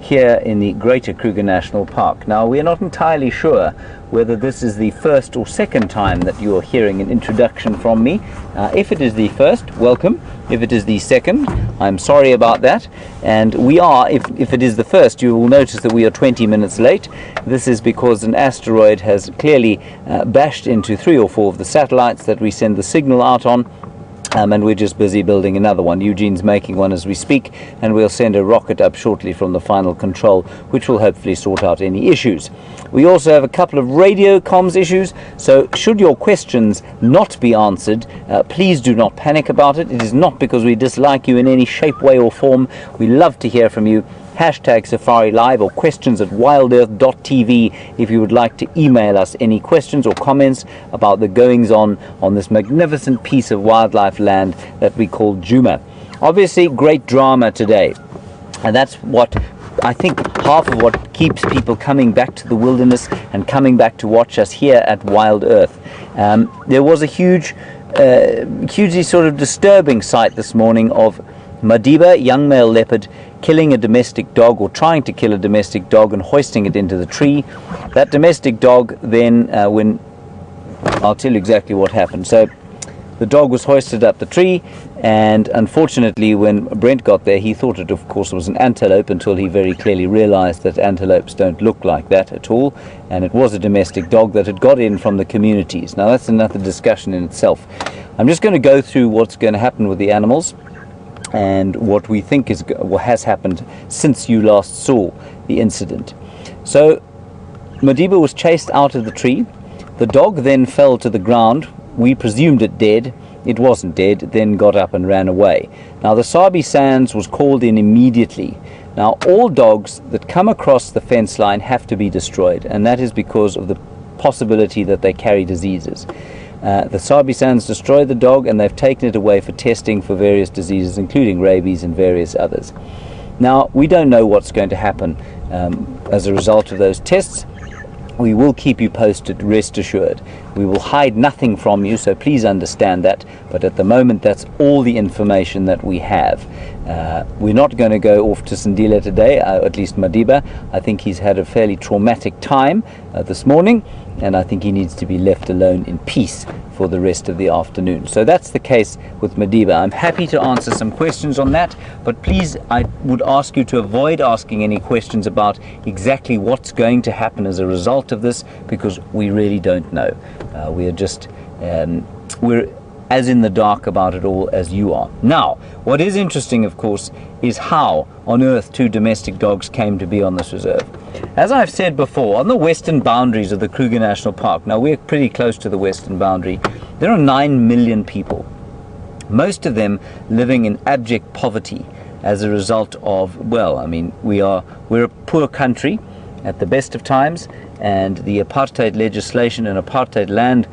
here in the Greater Kruger National Park. Now, we are not entirely sure whether this is the first or second time that you are hearing an introduction from me. If it is the first, welcome. If it is the second, I'm sorry about that. And we are, if it is the first, you will notice that we are 20 minutes late. This is because an asteroid has clearly bashed into 3 or 4 of the satellites that we send the signal out on. And we're just busy building another one. Eugene's making one as we speak, and we'll send a rocket up shortly from the final control, which will hopefully sort out any issues. We also have a couple of radio comms issues, so should your questions not be answered, please do not panic about it. It is not because we dislike you in any shape, way or form. We love to hear from you. Hashtag Safari Live or questions at WildEarthTV if you would like to email us any questions or comments about the goings on this magnificent piece of wildlife land that we call Djuma. Obviously, great drama today, and that's what I think half of what keeps people coming back to the wilderness and coming back to watch us here at Wild Earth. There was a hugely sort of disturbing sight this morning of Madiba, young male leopard, killing a domestic dog, or trying to kill a domestic dog, and hoisting it into the tree. That domestic dog then, I'll tell you exactly what happened. So the dog was hoisted up the tree, and unfortunately when Brent got there, he thought it of course was an antelope, until he very clearly realized that antelopes don't look like that at all, and it was a domestic dog that had got in from the communities. Now that's another discussion in itself. I'm just going to go through what's going to happen with the animals and what we think has happened since you last saw the incident. So Madiba was chased out of the tree. The dog then fell to the ground. We presumed it dead. It wasn't dead. It then got up and ran away. Now the Sabi Sands was called in immediately. Now all dogs that come across the fence line have to be destroyed, and that is because of the possibility that they carry diseases. The Sabi Sands destroyed the dog, and they've taken it away for testing for various diseases, including rabies and various others. Now, we don't know what's going to happen as a result of those tests. We will keep you posted, rest assured. We will hide nothing from you, so please understand that. But at the moment, that's all the information that we have. We're not going to go off to Sandila today, at least Madiba. I think he's had a fairly traumatic time this morning, and I think he needs to be left alone in peace for the rest of the afternoon. So that's the case with Madiba. I'm happy to answer some questions on that, but please, I would ask you to avoid asking any questions about exactly what's going to happen as a result of this, because we really don't know. We're as in the dark about it all as you are. Now, what is interesting, of course, is how on earth 2 domestic dogs came to be on this reserve. As I've said before, on the western boundaries of the Kruger National Park, now we're pretty close to the western boundary, there are 9 million people, most of them living in abject poverty as a result of, well, I mean, we're a poor country at the best of times, and the apartheid legislation and apartheid land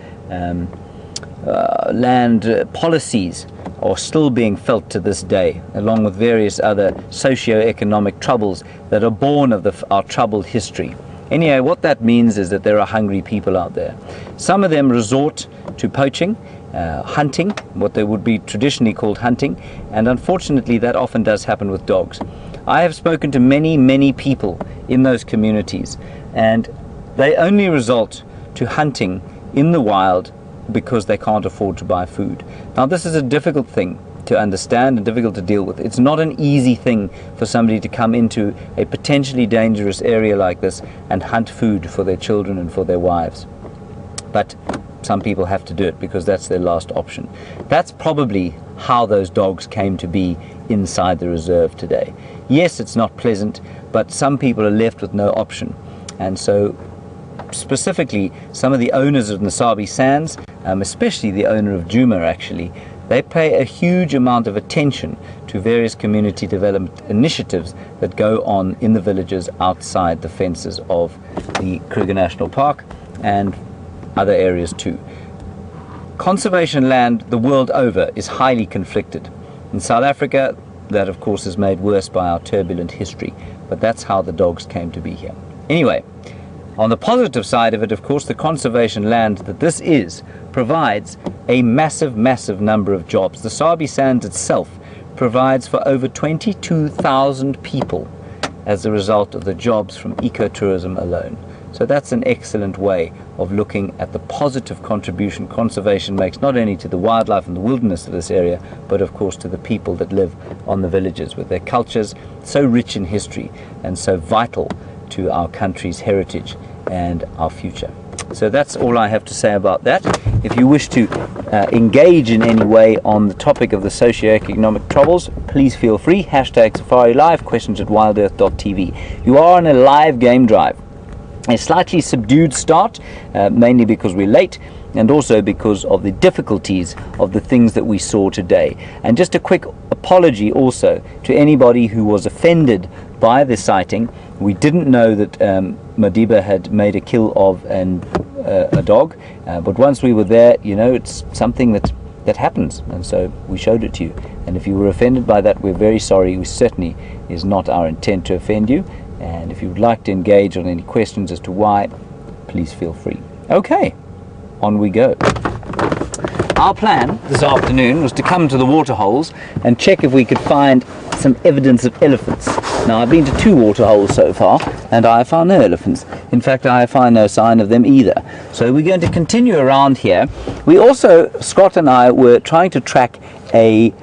policies are still being felt to this day, along with various other socio-economic troubles that are born of our troubled history. Anyway, what that means is that there are hungry people out there. Some of them resort to poaching, hunting, what they would be traditionally called hunting, and unfortunately that often does happen with dogs. I have spoken to many people in those communities, and they only resort to hunting in the wild because they can't afford to buy food. Now, this is a difficult thing to understand and difficult to deal with. It's not an easy thing for somebody to come into a potentially dangerous area like this and hunt food for their children and for their wives. But some people have to do it because that's their last option. That's probably how those dogs came to be inside the reserve today. Yes, it's not pleasant, but some people are left with no option. And so specifically, some of the owners of the Sabi Sands, especially the owner of Djuma actually, they pay a huge amount of attention to various community development initiatives that go on in the villages outside the fences of the Kruger National Park and other areas too. Conservation land the world over is highly conflicted. In South Africa, that of course is made worse by our turbulent history, but that's how the dogs came to be here. Anyway, on the positive side of it, of course, the conservation land that this is provides a massive number of jobs. The Sabi Sands itself provides for over 22,000 people as a result of the jobs from ecotourism alone. So that's an excellent way of looking at the positive contribution conservation makes, not only to the wildlife and the wilderness of this area, but of course to the people that live on the villages, with their cultures so rich in history and so vital to our country's heritage and our future. So that's all I have to say about that. If you wish to engage in any way on the topic of the socio-economic troubles, please feel free. Hashtag Safari Live, questions at WildEarthTV. You are on a live game drive. A slightly subdued start, mainly because we're late, and also because of the difficulties of the things that we saw today. And just a quick apology also to anybody who was offended by the sighting. We didn't know that Madiba had made a kill of a dog, but once we were there, you know, it's something that happens, and so we showed it to you. And if you were offended by that, we're very sorry. We certainly is not our intent to offend you. And if you would like to engage on any questions as to why, please feel free. Okay, on we go. Our plan this afternoon was to come to the waterholes and check if we could find some evidence of elephants. Now, I've been to 2 waterholes so far, and I have found no elephants. In fact, I find no sign of them either. So we're going to continue around here. We also, Scott and I, were trying to track a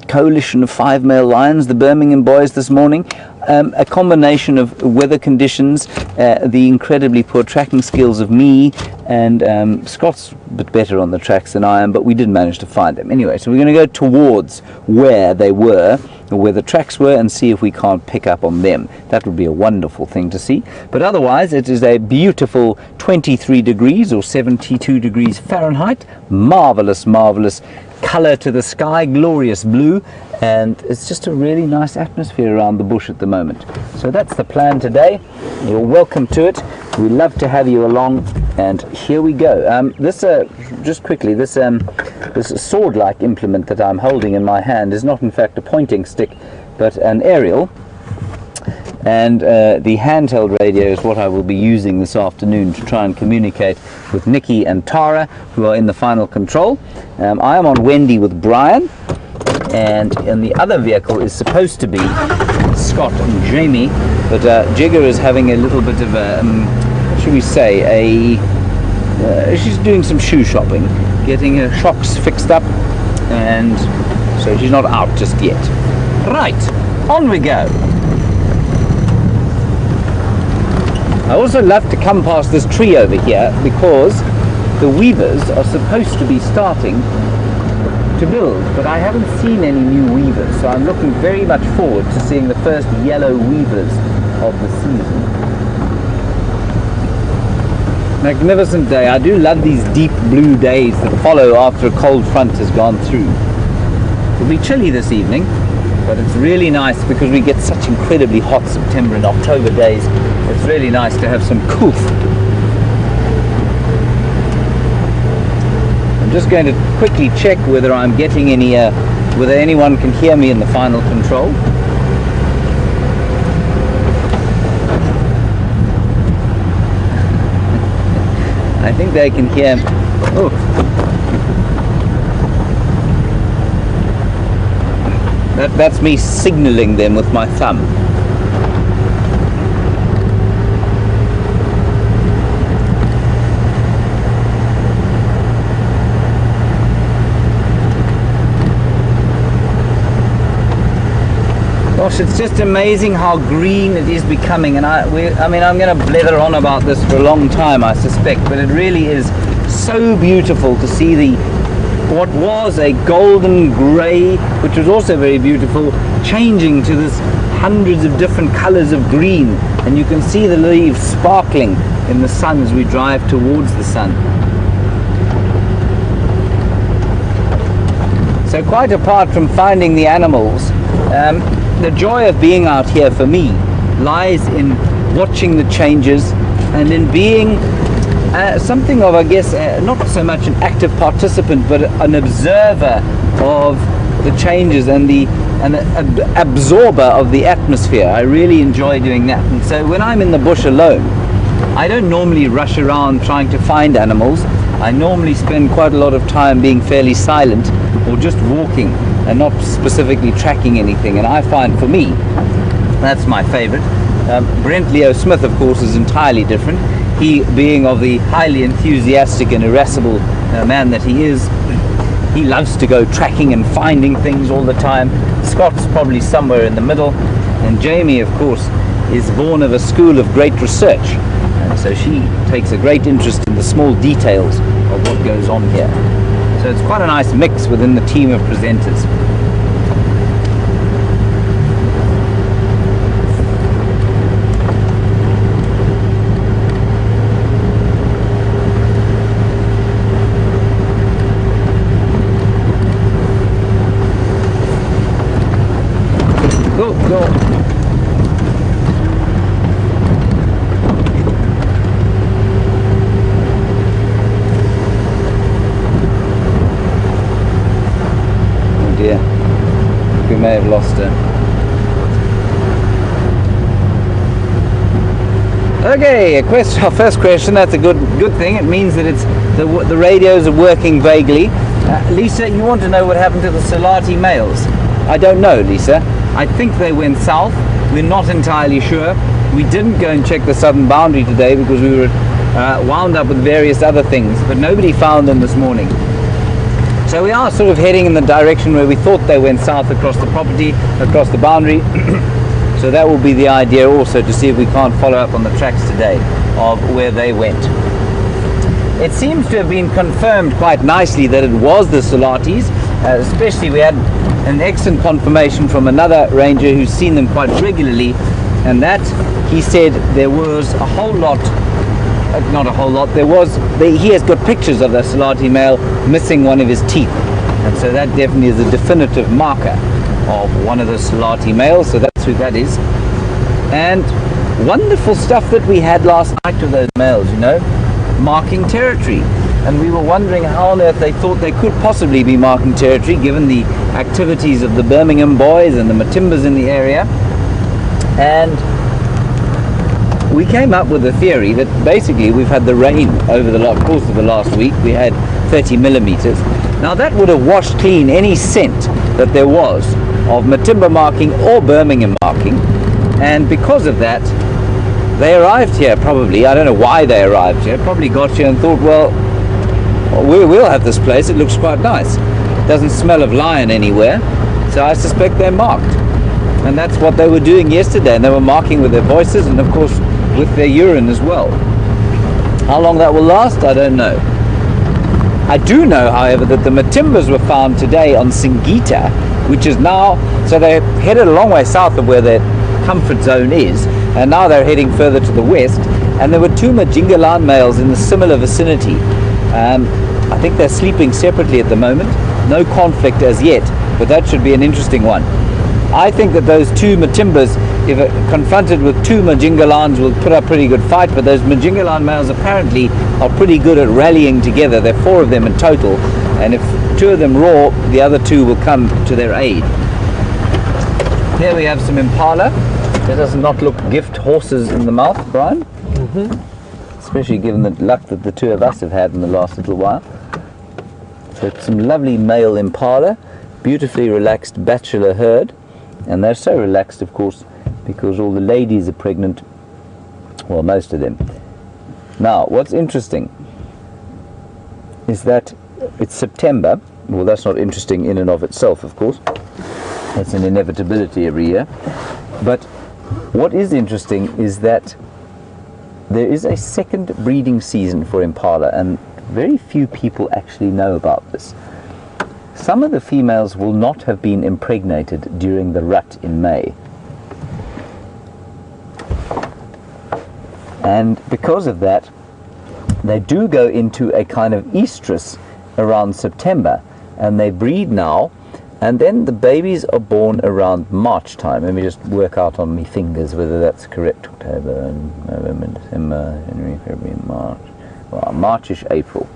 coalition of 5 male lions, the Birmingham boys, this morning. A combination of weather conditions, the incredibly poor tracking skills of me, and Scott's a bit better on the tracks than I am, but we did manage to find them. Anyway, so we're going to go towards where they were, or where the tracks were, and see if we can't pick up on them. That would be a wonderful thing to see. But otherwise, it is a beautiful 23 degrees or 72 degrees Fahrenheit. Marvelous, marvelous color to the sky, glorious blue, and it's just a really nice atmosphere around the bush at the moment. So that's the plan today. You're welcome to it. We love to have you along, and here we go. Just quickly, this sword-like implement that I'm holding in my hand is not in fact a pointing stick, but an aerial. And the handheld radio is what I will be using this afternoon to try and communicate with Nikki and Tara, who are in the final control. I am on Wendy with Brian, and in the other vehicle is supposed to be Scott and Jamie, but Jigger is having a little bit of a, what should we say, she's doing some shoe shopping, getting her shocks fixed up, and so she's not out just yet. Right, on we go. I also love to come past this tree over here because the weavers are supposed to be starting to build, but I haven't seen any new weavers, so I'm looking very much forward to seeing the first yellow weavers of the season. Magnificent day. I do love these deep blue days that follow after a cold front has gone through. It'll be chilly this evening, but it's really nice because we get such incredibly hot September and October days. It's really nice to have some coof. I'm just going to quickly check whether I'm getting any, whether anyone can hear me in the final control. I think they can hear. Oh. That's me signaling them with my thumb. Gosh, it's just amazing how green it is becoming, and I mean, I'm going to blather on about this for a long time, I suspect, but it really is so beautiful to see what was a golden grey, which was also very beautiful, changing to this hundreds of different colors of green, and you can see the leaves sparkling in the sun as we drive towards the sun. So quite apart from finding the animals, the joy of being out here for me lies in watching the changes and in being something of, I guess, not so much an active participant, but an observer of the changes and an absorber of the atmosphere. I really enjoy doing that. And so when I'm in the bush alone, I don't normally rush around trying to find animals. I normally spend quite a lot of time being fairly silent or just walking and not specifically tracking anything. And I find, for me, That's my favorite. Brent Leo Smith, of course, is entirely different. He, being of the highly enthusiastic and irascible man that he is, he loves to go tracking and finding things all the time. Scott's probably somewhere in the middle. And Jamie, of course, is born of a school of great research. And so she takes a great interest in the small details of what goes on here. So it's quite a nice mix within the team of presenters. Go. Oh dear, we may have lost her. Okay, our first question. That's a good thing. It means that it's the radios are working vaguely. Lisa, you want to know what happened to the Salati males? I don't know, Lisa. I think they went south. We're not entirely sure. We didn't go and check the southern boundary today because we were wound up with various other things, but nobody found them this morning. So we are sort of heading in the direction where we thought they went south across the property, across the boundary. So that will be the idea also, to see if we can't follow up on the tracks today of where they went. It seems to have been confirmed quite nicely that it was the Salatis, especially we had an excellent confirmation from another ranger who's seen them quite regularly, and that he said there was a whole lot, not a whole lot, he has got pictures of the Salati male missing one of his teeth, and so that definitely is a definitive marker of one of the Salati males, so that's who that is. And wonderful stuff that we had last night with those males, you know, marking territory. And we were wondering how on earth they thought they could possibly be marking territory given the activities of the Birmingham boys and the Matimbas in the area. And we came up with a theory that basically we've had the rain over the course of the last week. We had 30 millimeters. Now that would have washed clean any scent that there was of Matimba marking or Birmingham marking. And because of that, they arrived here probably. I don't know why they arrived here. Probably got here and thought, well, we'll have this place. It looks quite nice. Doesn't smell of lion anywhere. So I suspect they're marked. And that's what they were doing yesterday. And they were marking with their voices and, of course, with their urine as well. How long that will last, I don't know. I do know, however, that the Matimbas were found today on Singita, which is now, so they headed a long way south of where their comfort zone is, and now they're heading further to the west, and there were two Majingalan males in the similar vicinity. I think they're sleeping separately at the moment. No conflict as yet, but that should be an interesting one. I think that those two Matimbas, if confronted with two Majingalans, will put up a pretty good fight, but those Majingalan males apparently are pretty good at rallying together. There are 4 of them in total, and if 2 of them roar, the other 2 will come to their aid. Here we have some impala. That does not look gift horses in the mouth, Brian. Mm-hmm. Especially given the luck that the 2 of us have had in the last little while. So it's some lovely male impala, beautifully relaxed bachelor herd. And they're so relaxed, of course, because all the ladies are pregnant. Well, most of them. Now, what's interesting is that it's September. Well, that's not interesting in and of itself, of course. That's an inevitability every year. But what is interesting is that there is a second breeding season for impala, and very few people actually know about this. Some of the females will not have been impregnated during the rut in May. And because of that, they do go into a kind of estrus around September, and they breed now, and then the babies are born around March time. Let me just work out on my fingers whether that's correct. October, November, December, January, February, March. Well, March-ish, April,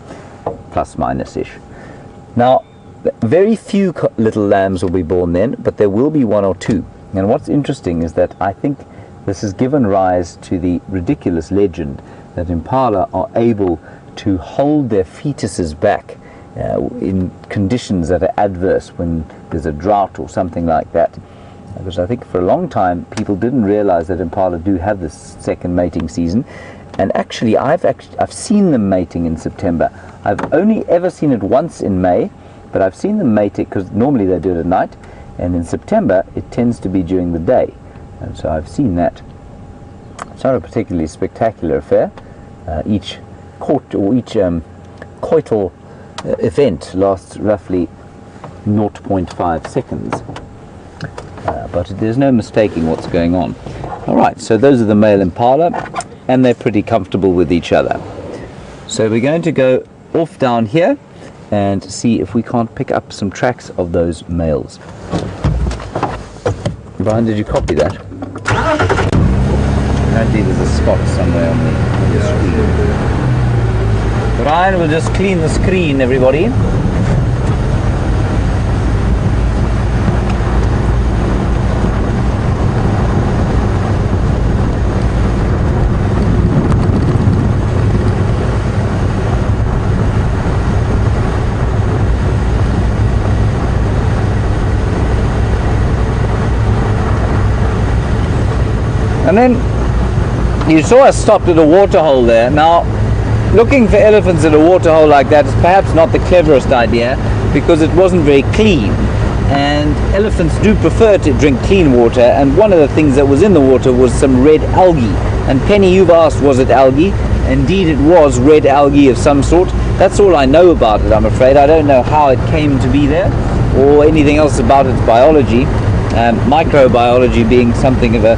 plus minus-ish. Now, very few little lambs will be born then, but there will be 1 or 2. And what's interesting is that I think this has given rise to the ridiculous legend that impala are able to hold their fetuses back in conditions that are adverse, when there's a drought or something like that. because I think for a long time people didn't realize that impala do have this second mating season. And actually I've seen them mating in September. I've only ever seen it once in May, but I've seen them mating because normally they do it at night, and in September it tends to be during the day, and so I've seen that. It's not a particularly spectacular affair. Each coital event lasts roughly 0.5 seconds, but there's no mistaking what's going on. Alright, so those are the male impala, and they're pretty comfortable with each other. So we're going to go off down here and see if we can't pick up some tracks of those males. Brian, did you copy that? Apparently there's a spot somewhere on the screen. Brian will just clean the screen, everybody. And then you saw us stopped at a waterhole there. Now, looking for elephants at a waterhole like that is perhaps not the cleverest idea, because it wasn't very clean. And elephants do prefer to drink clean water, and one of the things that was in the water was some red algae. And Penny, you've asked, was it algae? Indeed it was red algae of some sort. That's all I know about it, I'm afraid. I don't know how it came to be there, or anything else about its biology. Microbiology being something of a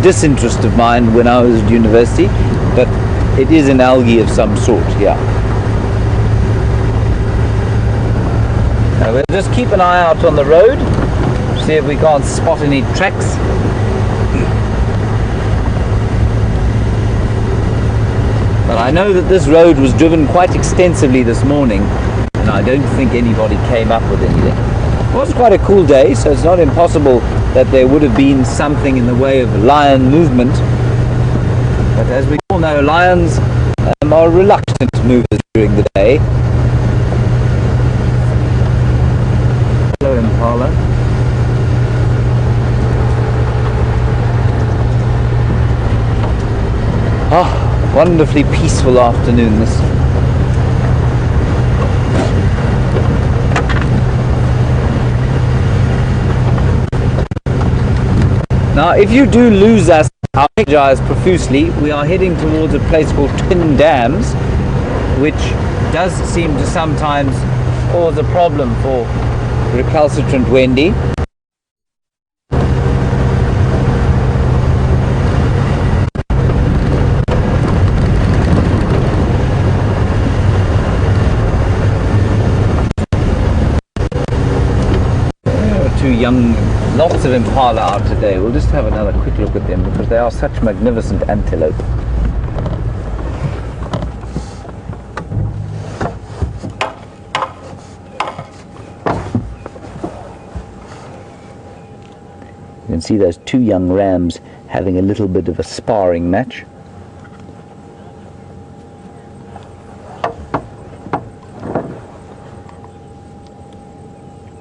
disinterest of mine when I was at university, but it is an algae of some sort, yeah. Now we'll just keep an eye out on the road, see if we can't spot any tracks. But I know that this road was driven quite extensively this morning, and I don't think anybody came up with anything. It was quite a cool day, so it's not impossible that there would have been something in the way of lion movement. But as we all know, lions are reluctant movers during the day. Hello, impala. Ah, wonderfully peaceful afternoon this. Now, if you do lose us, I apologize profusely. We are heading towards a place called Twin Dams, which does seem to sometimes cause a problem for recalcitrant Wendy. Two young, lots of impala out today. We'll just have another quick look at them because they are such magnificent antelope. You can see those two young rams having a little bit of a sparring match.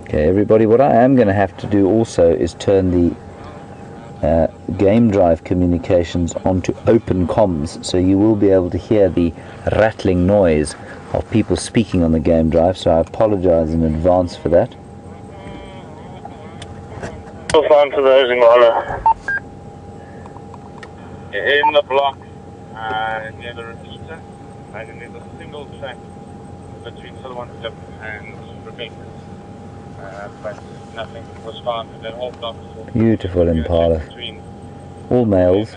Okay, everybody, what I am going to have to do also is turn the game drive communications onto open comms, so you will be able to hear the rattling noise of people speaking on the game drive, so I apologize in advance for that. On to those impala. In the block near the repeater, and then there's a single track between Sullivan Cliff and Rebecca. But nothing was found, and then all blocks. Beautiful impala, all males,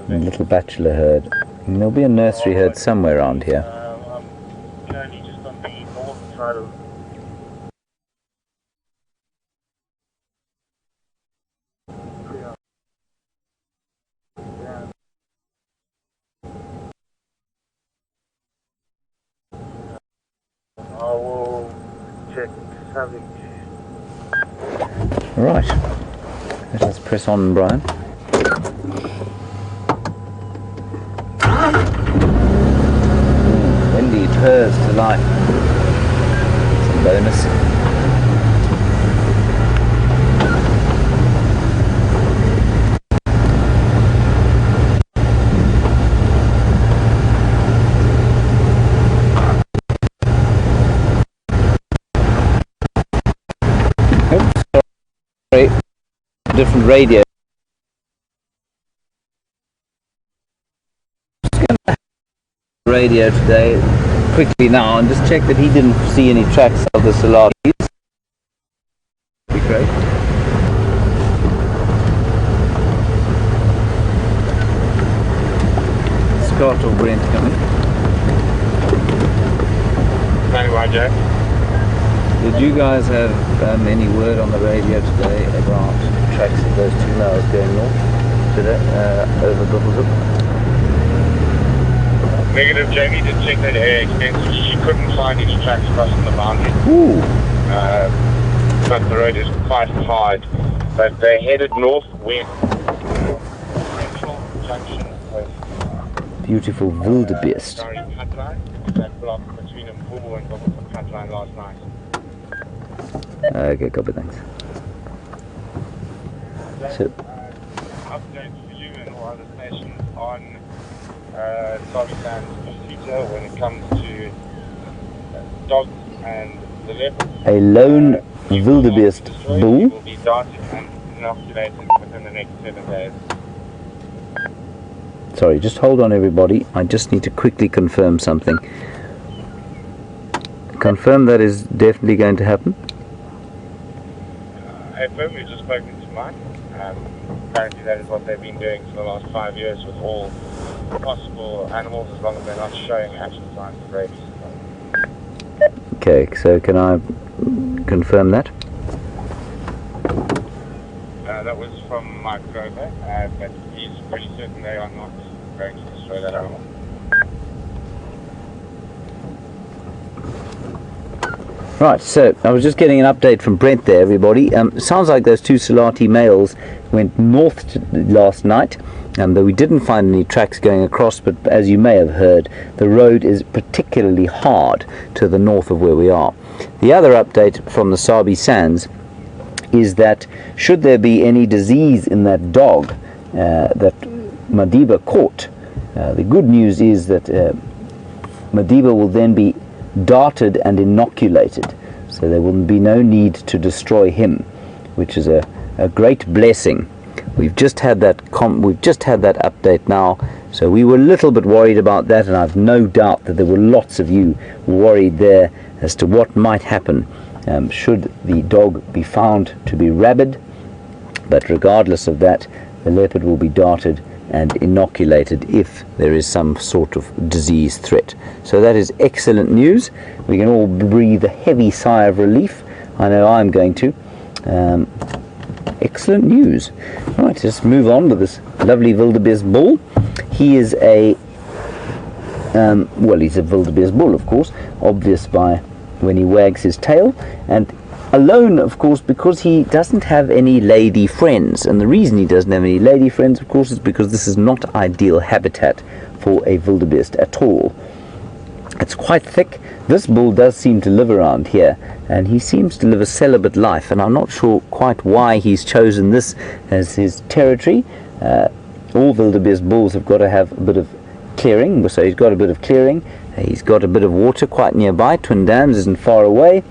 and little bachelor herd. And there'll be a nursery herd somewhere around here. Just on the north side of. I will check having. Right, let us press on, Brian. Wendy purrs to life. It's a bonus. different radio. Radio today quickly now and just check that he didn't see any tracks of the Salaris. Be great. Scott or Brent coming. Anyway, Jack. Did you guys have any word on the radio today about tracks of those 2 miles going north today over Bubblezip? Negative. Jamie did check that area extensively. She couldn't find any tracks crossing the boundary. Ooh. But the road is quite hard. But they headed northwest. Central junction with Beautiful wildebeest. cut line. That block between Mpubu and Bubblezip cut line last night. Okay, copy, thanks. So, Updates for you and all other stations on Sabi Sands procedure when it comes to dogs and the leopards. a lone wildebeest bull. Will be darted and inoculated within the next 7 days. Sorry, just hold on everybody. I just need to quickly confirm something. Confirm that is definitely going to happen. We've just spoken to Mike. Apparently that is what they've been doing for the last 5 years with all possible animals, as long as they're not showing actual signs of rabies. Okay, so can I confirm that? That was from Mike Grover, but he's pretty certain they are not going to destroy that animal. Right, so I was just getting an update from Brent there, everybody. Sounds like those 2 Salati males went north last night, though we didn't find any tracks going across, but as you may have heard, the road is particularly hard to the north of where we are. The other update from the Sabi Sands is that should there be any disease in that dog that Madiba caught, the good news is that Madiba will then be darted and inoculated, so there will be no need to destroy him, which is a great blessing. We've just had that update now, so we were a little bit worried about that, and I've no doubt that there were lots of you worried there as to what might happen should the dog be found to be rabid. But regardless of that, the leopard will be darted and inoculated if there is some sort of disease threat. So that is excellent news. We can all breathe a heavy sigh of relief. I know I'm going to. Excellent news. Right, let's move on with this lovely wildebeest bull. He is a he's a wildebeest bull, of course, obvious by when he wags his tail, and alone, of course, because he doesn't have any lady friends. And the reason he doesn't have any lady friends, of course, is because this is not ideal habitat for a wildebeest at all. It's quite thick. This bull does seem to live around here, and he seems to live a celibate life, and I'm not sure quite why he's chosen this as his territory. All wildebeest bulls have got to have a bit of clearing, so he's got a bit of clearing. He's got a bit of water quite nearby. Twin Dams isn't far away.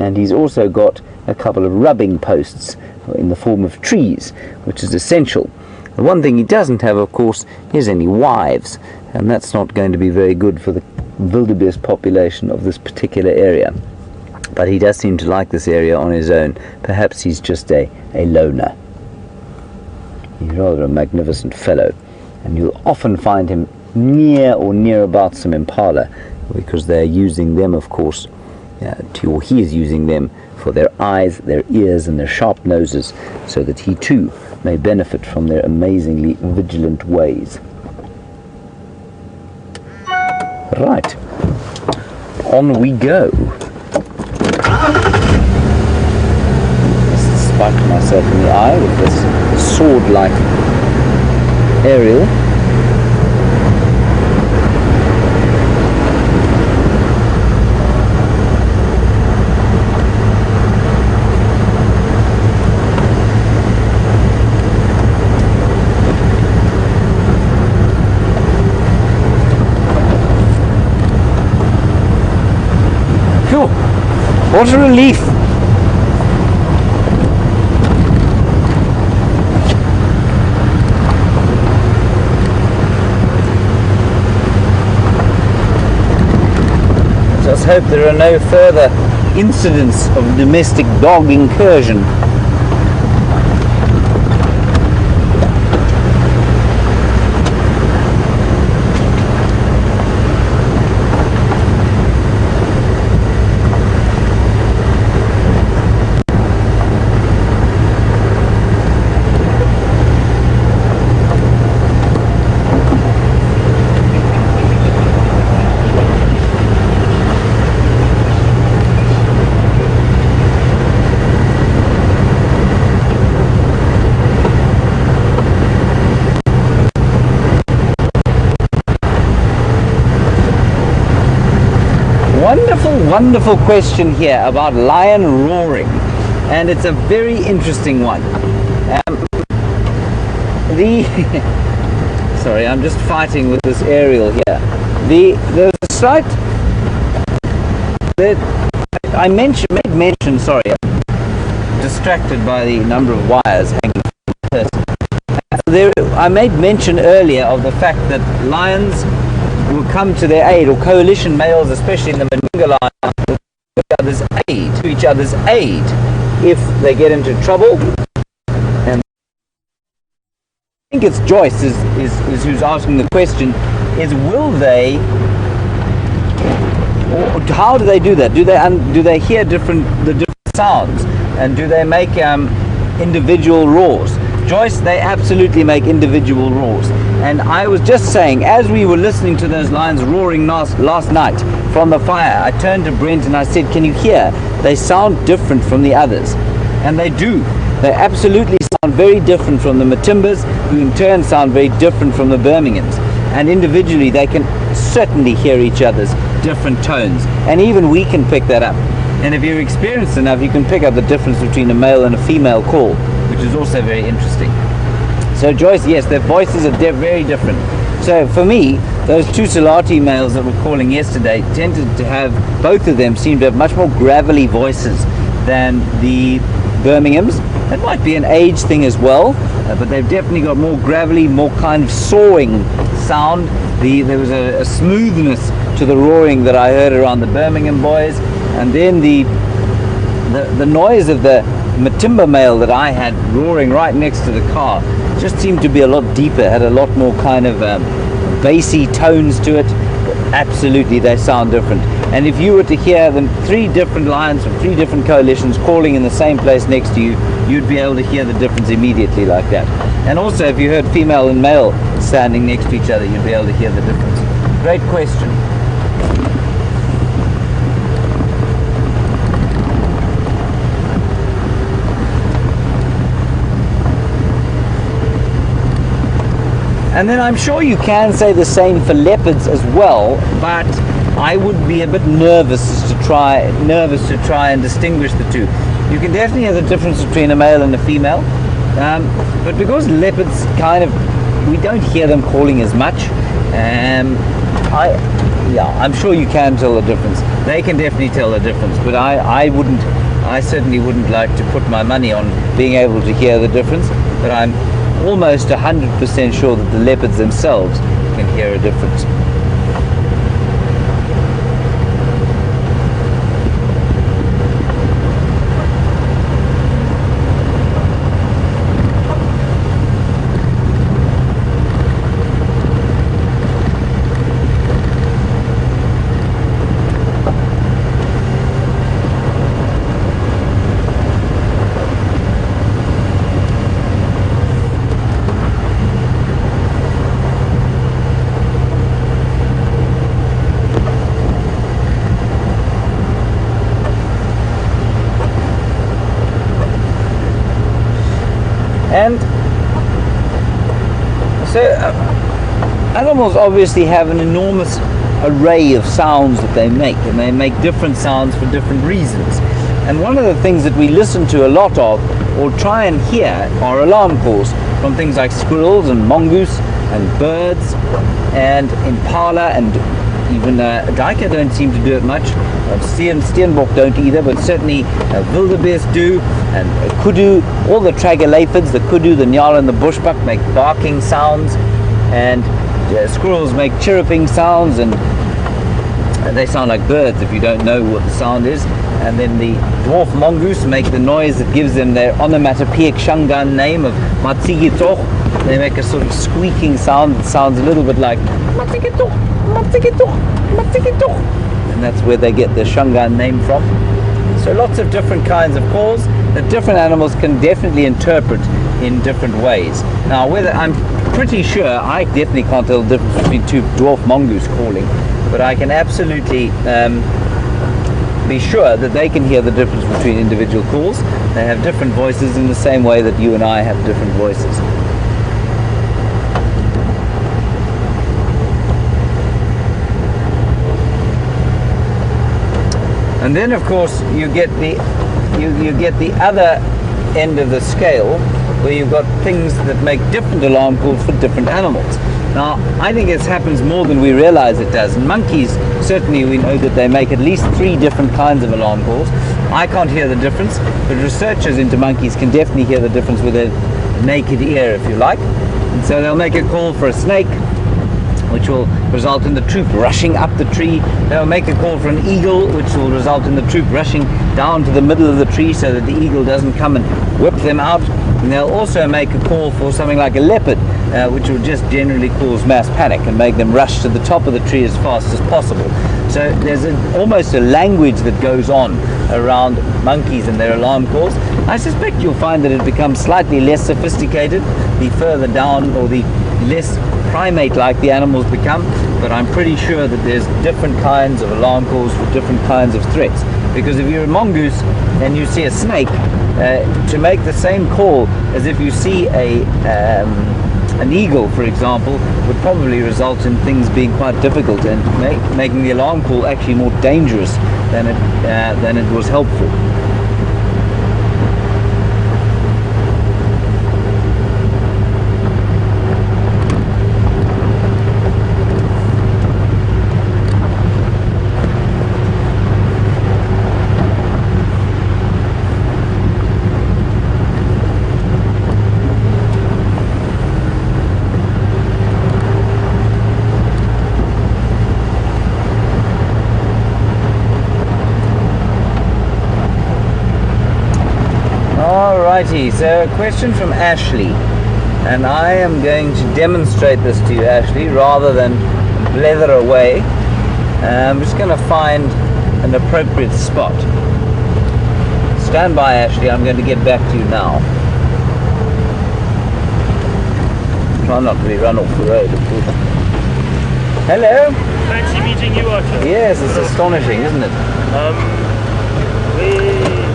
And he's also got a couple of rubbing posts in the form of trees, which is essential. The one thing he doesn't have, of course, is any wives, and that's not going to be very good for the wildebeest population of this particular area. But he does seem to like this area on his own. Perhaps he's just a loner. He's rather a magnificent fellow, and you'll often find him near or near-about some impala, because they're using them, of course, or he is using them for their eyes, their ears, and their sharp noses, so that he too may benefit from their amazingly vigilant ways. Right, on we go. Just spike myself in the eye with this sword-like aerial. What a relief! us hope there are no further incidents of domestic dog incursion. Wonderful question here about lion roaring, and it's a very interesting one. Sorry, I'm just fighting with this aerial here. The slight that I made mention. Sorry, I'm distracted by the number of wires hanging from the person. I made mention earlier of the fact that lions will come to their aid, or coalition males, especially in the Manunga lion, will to each other's aid if they get into trouble. And I think it's Joyce is who's asking the question: is will they, or how do they do that? Do they hear the different sounds, and do they make individual roars? Joyce, they absolutely make individual roars. And I was just saying, as we were listening to those lions roaring last night from the fire, I turned to Brent and I said, can you hear? They sound different from the others. And they do. They absolutely sound very different from the Matimbas, who in turn sound very different from the Birminghams. And individually, they can certainly hear each other's different tones. And even we can pick that up. And if you're experienced enough, you can pick up the difference between a male and a female call, which is also very interesting. So Joyce, yes, their voices are very different. So for me, those two Salati males that were calling yesterday tended to have, both of them seemed to have much more gravelly voices than the Birminghams. It might be an age thing as well, but they've definitely got more gravelly, more kind of sawing sound. There was a smoothness to the roaring that I heard around the Birmingham boys. And then the noise of the Matimba male that I had roaring right next to the car just seemed to be a lot deeper, had a lot more kind of bassy tones to it. Absolutely, they sound different. And if you were to hear them, three different lions from three different coalitions calling in the same place next to you, you'd be able to hear the difference immediately like that. And also, if you heard female and male standing next to each other, you'd be able to hear the difference. Great question. And then I'm sure you can say the same for leopards as well, but I would be a bit nervous to try and distinguish the two. You can definitely hear the difference between a male and a female, but because leopards we don't hear them calling as much. I'm sure you can tell the difference. They can definitely tell the difference, but I certainly wouldn't like to put my money on being able to hear the difference, but I'm almost 100% sure that the leopards themselves can hear a difference. And so animals obviously have an enormous array of sounds that they make, and they make different sounds for different reasons. And one of the things that we listen to a lot of, or try and hear, are alarm calls from things like squirrels and mongoose and birds and impala, and even duiker don't seem to do it much. Steenbok don't either, but certainly wildebeest do, and kudu. All the tragelaphid, the kudu, the nyala, and the bushbuck make barking sounds, and squirrels make chirruping sounds, and They sound like birds if you don't know what the sound is. And then the dwarf mongoose make the noise that gives them their onomatopoeic Shangaan name of Matsigitoch. They make a sort of squeaking sound that sounds a little bit like Matsigitoch, Matsigitoch, Matsigitoch. And that's where they get their Shangaan name from. So lots of different kinds of calls that different animals can definitely interpret in different ways. Now, whether I'm pretty sure I definitely can't tell the difference between two dwarf mongoose calling, but I can absolutely be sure that they can hear the difference between individual calls. They have different voices in the same way that you and I have different voices. And then, of course, you get the other end of the scale, where you've got things that make different alarm calls for different animals. Now, I think it happens more than we realize it does. In monkeys, certainly we know that they make at least 3 different kinds of alarm calls. I can't hear the difference, but researchers into monkeys can definitely hear the difference with their naked ear, if you like. And so they'll make a call for a snake, which will result in the troop rushing up the tree. They'll make a call for an eagle, which will result in the troop rushing down to the middle of the tree so that the eagle doesn't come and whip them out. And they'll also make a call for something like a leopard, which will just generally cause mass panic and make them rush to the top of the tree as fast as possible. So there's almost a language that goes on around monkeys and their alarm calls. I suspect you'll find that it becomes slightly less sophisticated the further down, or the less primate-like the animals become, but I'm pretty sure that there's different kinds of alarm calls for different kinds of threats. Because if you're a mongoose and you see a snake, to make the same call as if you see an eagle, for example, would probably result in things being quite difficult and making the alarm call actually more dangerous than it was helpful. Alrighty, so a question from Ashley, and I am going to demonstrate this to you, Ashley, rather than blether away. I'm just going to find an appropriate spot. Stand by, Ashley, I'm going to get back to you now. Try not to be run off the road, of course. Hello? Fancy meeting you, Archer. Yes, it's astonishing, isn't it? Where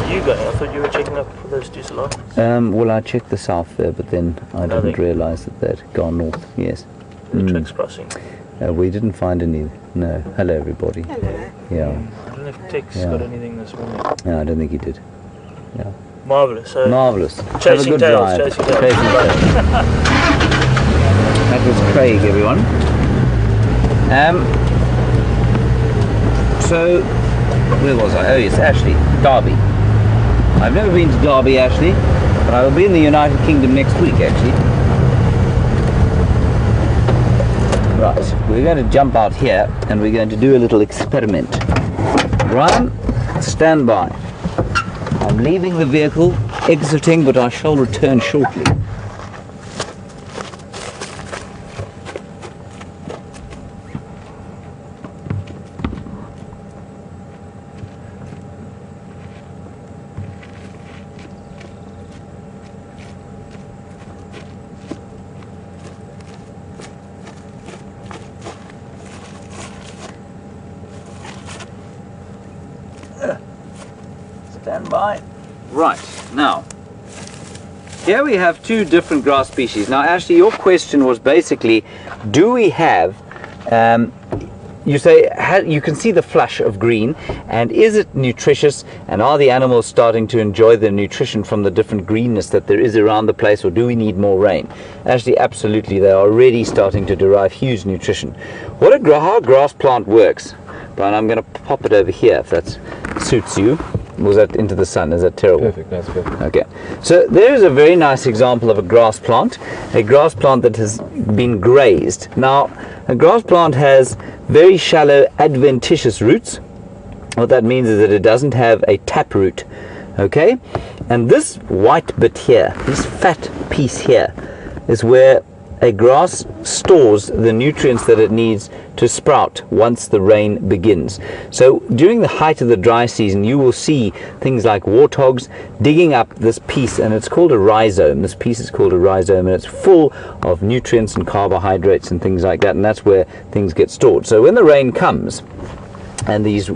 you going? I thought you were checking up for those two salons. Well, I checked the south there, but then I didn't realise that they'd gone north. Yes. The tracks crossing. We didn't find any. No. Hello, everybody. Hello. Yeah. I don't know if Tex got anything this morning. No, I don't think he did. Yeah. Marvellous. So Marvellous. Chasing Have a good tails, drive. chasing tails. Chasing tails. That was Craig, everyone. So, where was I? Oh yes, Ashley, Derby. I've never been to Derby, Ashley, but I will be in the United Kingdom next week, actually. Right, we're going to jump out here and we're going to do a little experiment. Ryan, stand by. I'm leaving the vehicle, exiting, but I shall return shortly. Stand by. Right, now, here we have 2 different grass species. Now, Ashley, your question was basically, do we have, you say, you can see the flush of green, and is it nutritious, and are the animals starting to enjoy the nutrition from the different greenness that there is around the place, or do we need more rain? Ashley, absolutely, they are already starting to derive huge nutrition. How a grass plant works, Brian, I'm going to pop it over here if that suits you. Was that into the sun? Is that terrible? Perfect, that's perfect. Okay, so there is a very nice example of a grass plant that has been grazed. Now, a grass plant has very shallow adventitious roots. What that means is that it doesn't have a tap root, okay? And this white bit here, this fat piece here, is where a grass stores the nutrients that it needs to sprout once the rain begins. So during the height of the dry season, you will see things like warthogs digging up this piece, and it's called a rhizome. This piece is called a rhizome, and it's full of nutrients and carbohydrates and things like that, and that's where things get stored. So when the rain comes and these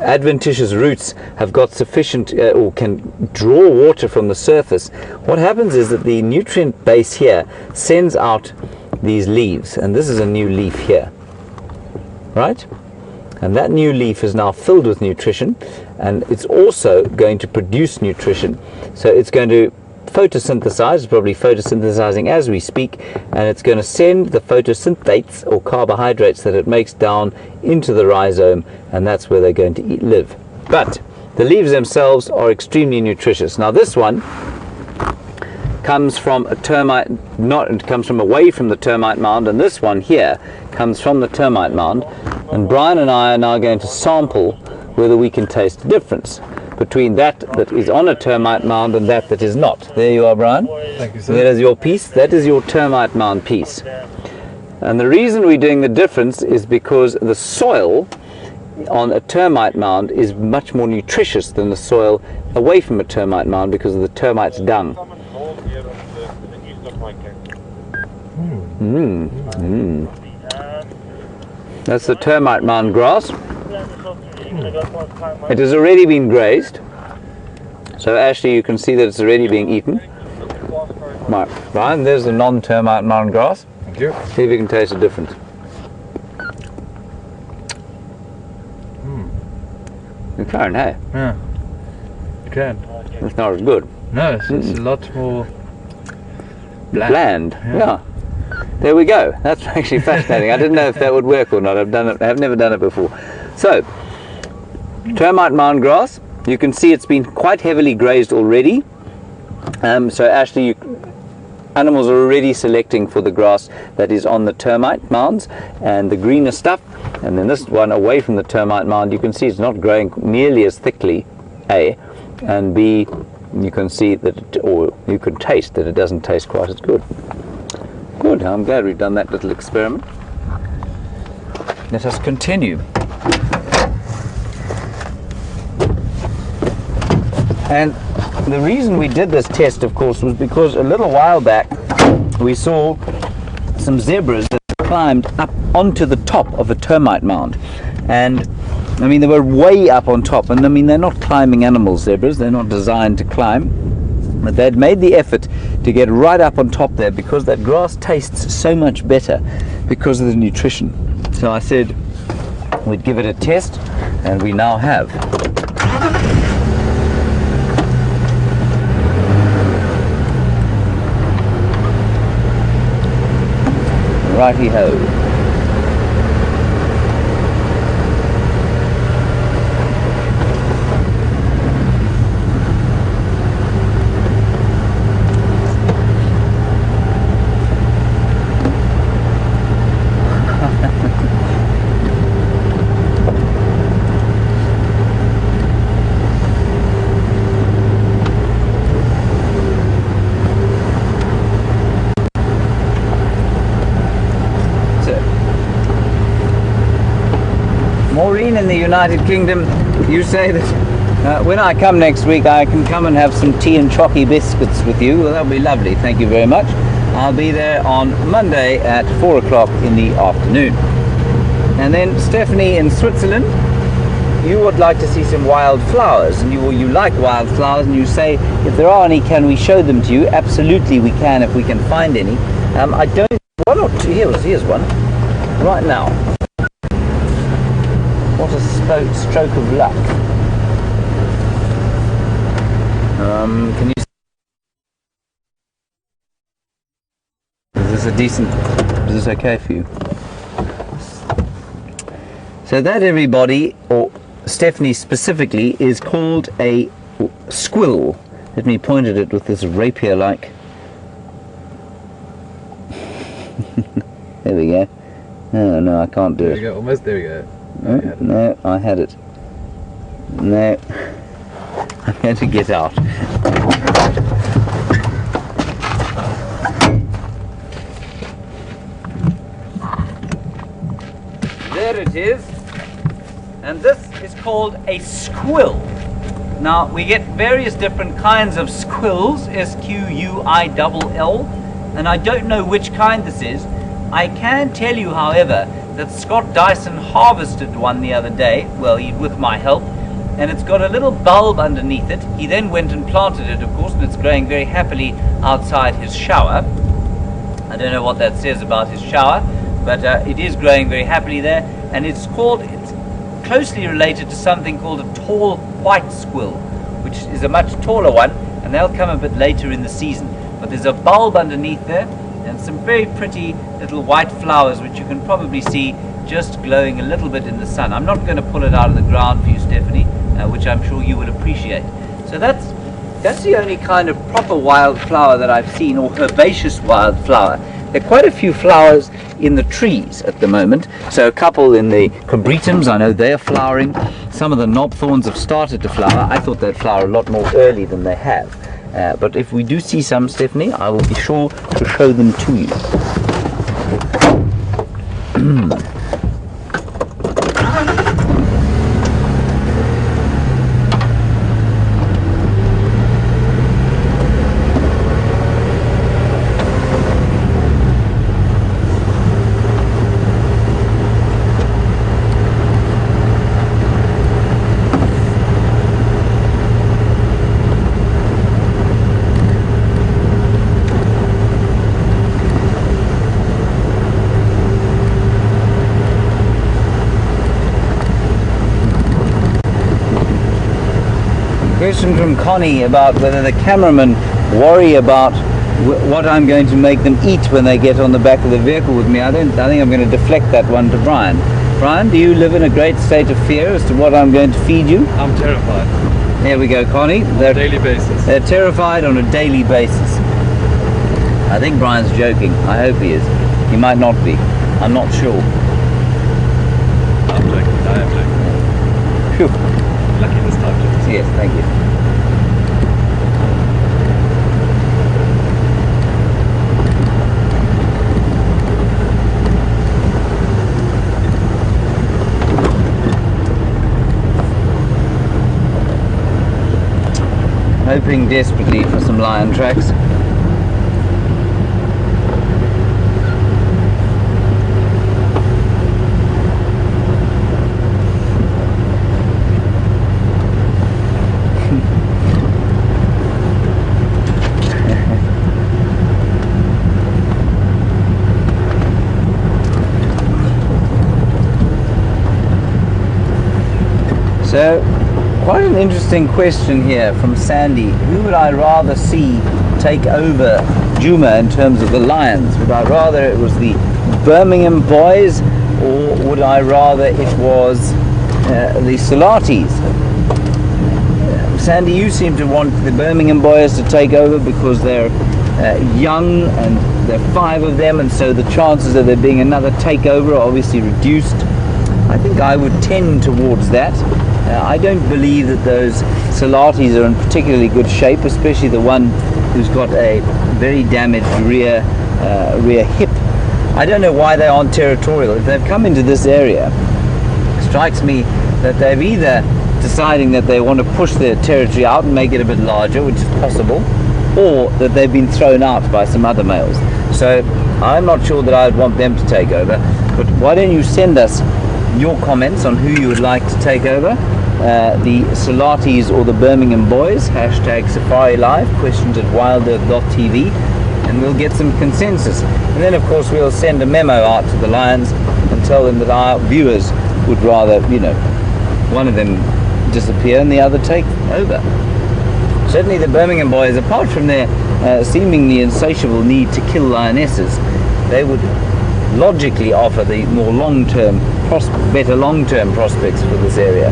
adventitious roots have got sufficient or can draw water from the surface, what happens is that the nutrient base here sends out these leaves, and this is a new leaf here, right? And that new leaf is now filled with nutrition, and it's also going to produce nutrition. So it's going to photosynthesize, it's probably photosynthesizing as we speak, and it's going to send the photosynthates or carbohydrates that it makes down into the rhizome, and that's where they're going to live. But the leaves themselves are extremely nutritious. Now this one comes from a termite, it comes from away from the termite mound, and this one here comes from the termite mound, and Brian and I are now going to sample whether we can taste the difference between that is on a termite mound and that is not. There you are, Brian. Thank you, sir. That is your piece. That is your termite mound piece. And the reason we're doing the difference is because the soil on a termite mound is much more nutritious than the soil away from a termite mound because of the termite's dung. That's the termite mound grass. It has already been grazed, so Ashley, you can see that it's already being eaten. Right, Brian, there's the non-termite mound grass. Thank you. See if you can taste the difference. You can, hey? Yeah, you can. It's not as good. No, it's a lot more Bland. Yeah. There we go. That's actually fascinating. I didn't know if that would work or not. I've never done it before. So, termite mound grass. You can see it's been quite heavily grazed already. So Ashley, animals are already selecting for the grass that is on the termite mounds and the greener stuff. And then this one away from the termite mound, you can see it's not growing nearly as thickly, A, and B, you can see that, or you can taste that it doesn't taste quite as good. Good, I'm glad we've done that little experiment. Let us continue. And the reason we did this test, of course, was because a little while back we saw some zebras that climbed up onto the top of a termite mound. And I mean, they were way up on top, and I mean, they're not climbing animals, zebras, they're not designed to climb, but they'd made the effort to get right up on top there because that grass tastes so much better because of the nutrition. So I said we'd give it a test, and we now have. Righty-ho. Maureen in the United Kingdom, you say that when I come next week I can come and have some tea and chalky biscuits with you. Well, that'll be lovely, thank you very much. I'll be there on Monday at 4 o'clock in the afternoon. And then Stephanie in Switzerland, you would like to see some wildflowers, and you like wildflowers, and you say if there are any, can we show them to you? Absolutely we can if we can find any. I don't, one or two, here's one right now. What a stroke of luck. Can you is this okay for you? So that, everybody, or Stephanie specifically, is called a squill. Let me point at it with this rapier-like. There we go. Oh no, I can't do There it. we go. Almost. There we go. No, I had it. No. I'm going to get out. There it is. And this is called a squill. Now, we get various different kinds of squills, S-Q-U-I-L-L, and I don't know which kind this is. I can tell you, however, that Scott Dyson harvested one the other day, well, with my help, and it's got a little bulb underneath it. He then went and planted it, of course, and it's growing very happily outside his shower. I don't know what that says about his shower, but it is growing very happily there, and it's closely related to something called a tall white squill, which is a much taller one, and they'll come a bit later in the season. But there's a bulb underneath there, and some very pretty little white flowers, which you can probably see just glowing a little bit in the sun. I'm not going to pull it out of the ground for you, Stephanie, which I'm sure you will appreciate. So that's the only kind of proper wildflower that I've seen, or herbaceous wildflower. There are quite a few flowers in the trees at the moment. So a couple in the combretums, I know they're flowering. Some of the knobthorns have started to flower. I thought they'd flower a lot more early than they have. But if we do see some, Stephanie, I will be sure to show them to you. Question from Connie about whether the cameramen worry about what I'm going to make them eat when they get on the back of the vehicle with me. I think I'm going to deflect that one to Brian. Brian, do you live in a great state of fear as to what I'm going to feed you? I'm terrified. There we go, Connie. On a daily basis. They're terrified on a daily basis. I think Brian's joking. I hope he is. He might not be. I'm not sure. I'm joking. I am joking. Phew. Lucky this time, James. Yes, thank you. Hoping desperately for some lion tracks. So, quite an interesting question here from Sandy. Who would I rather see take over Djuma in terms of the Lions? Would I rather it was the Birmingham boys, or would I rather it was the Salatis? Sandy, you seem to want the Birmingham boys to take over because they're young and there are 5 of them, and so the chances of there being another takeover are obviously reduced. I think I would tend towards that. I don't believe that those Salatis are in particularly good shape, especially the one who's got a very damaged rear hip. I don't know why they aren't territorial. If they've come into this area, it strikes me that they've either deciding that they want to push their territory out and make it a bit larger, which is possible, or that they've been thrown out by some other males. So I'm not sure that I'd want them to take over, but why don't you send us your comments on who you would like to take over, the Salatis or the Birmingham boys, hashtag Safari Live, questions at WildEarthTV, and we'll get some consensus. And then of course we'll send a memo out to the Lions and tell them that our viewers would rather, one of them disappear and the other take over. Certainly the Birmingham boys, apart from their seemingly insatiable need to kill lionesses, they would logically offer the more long-term, better long-term prospects for this area.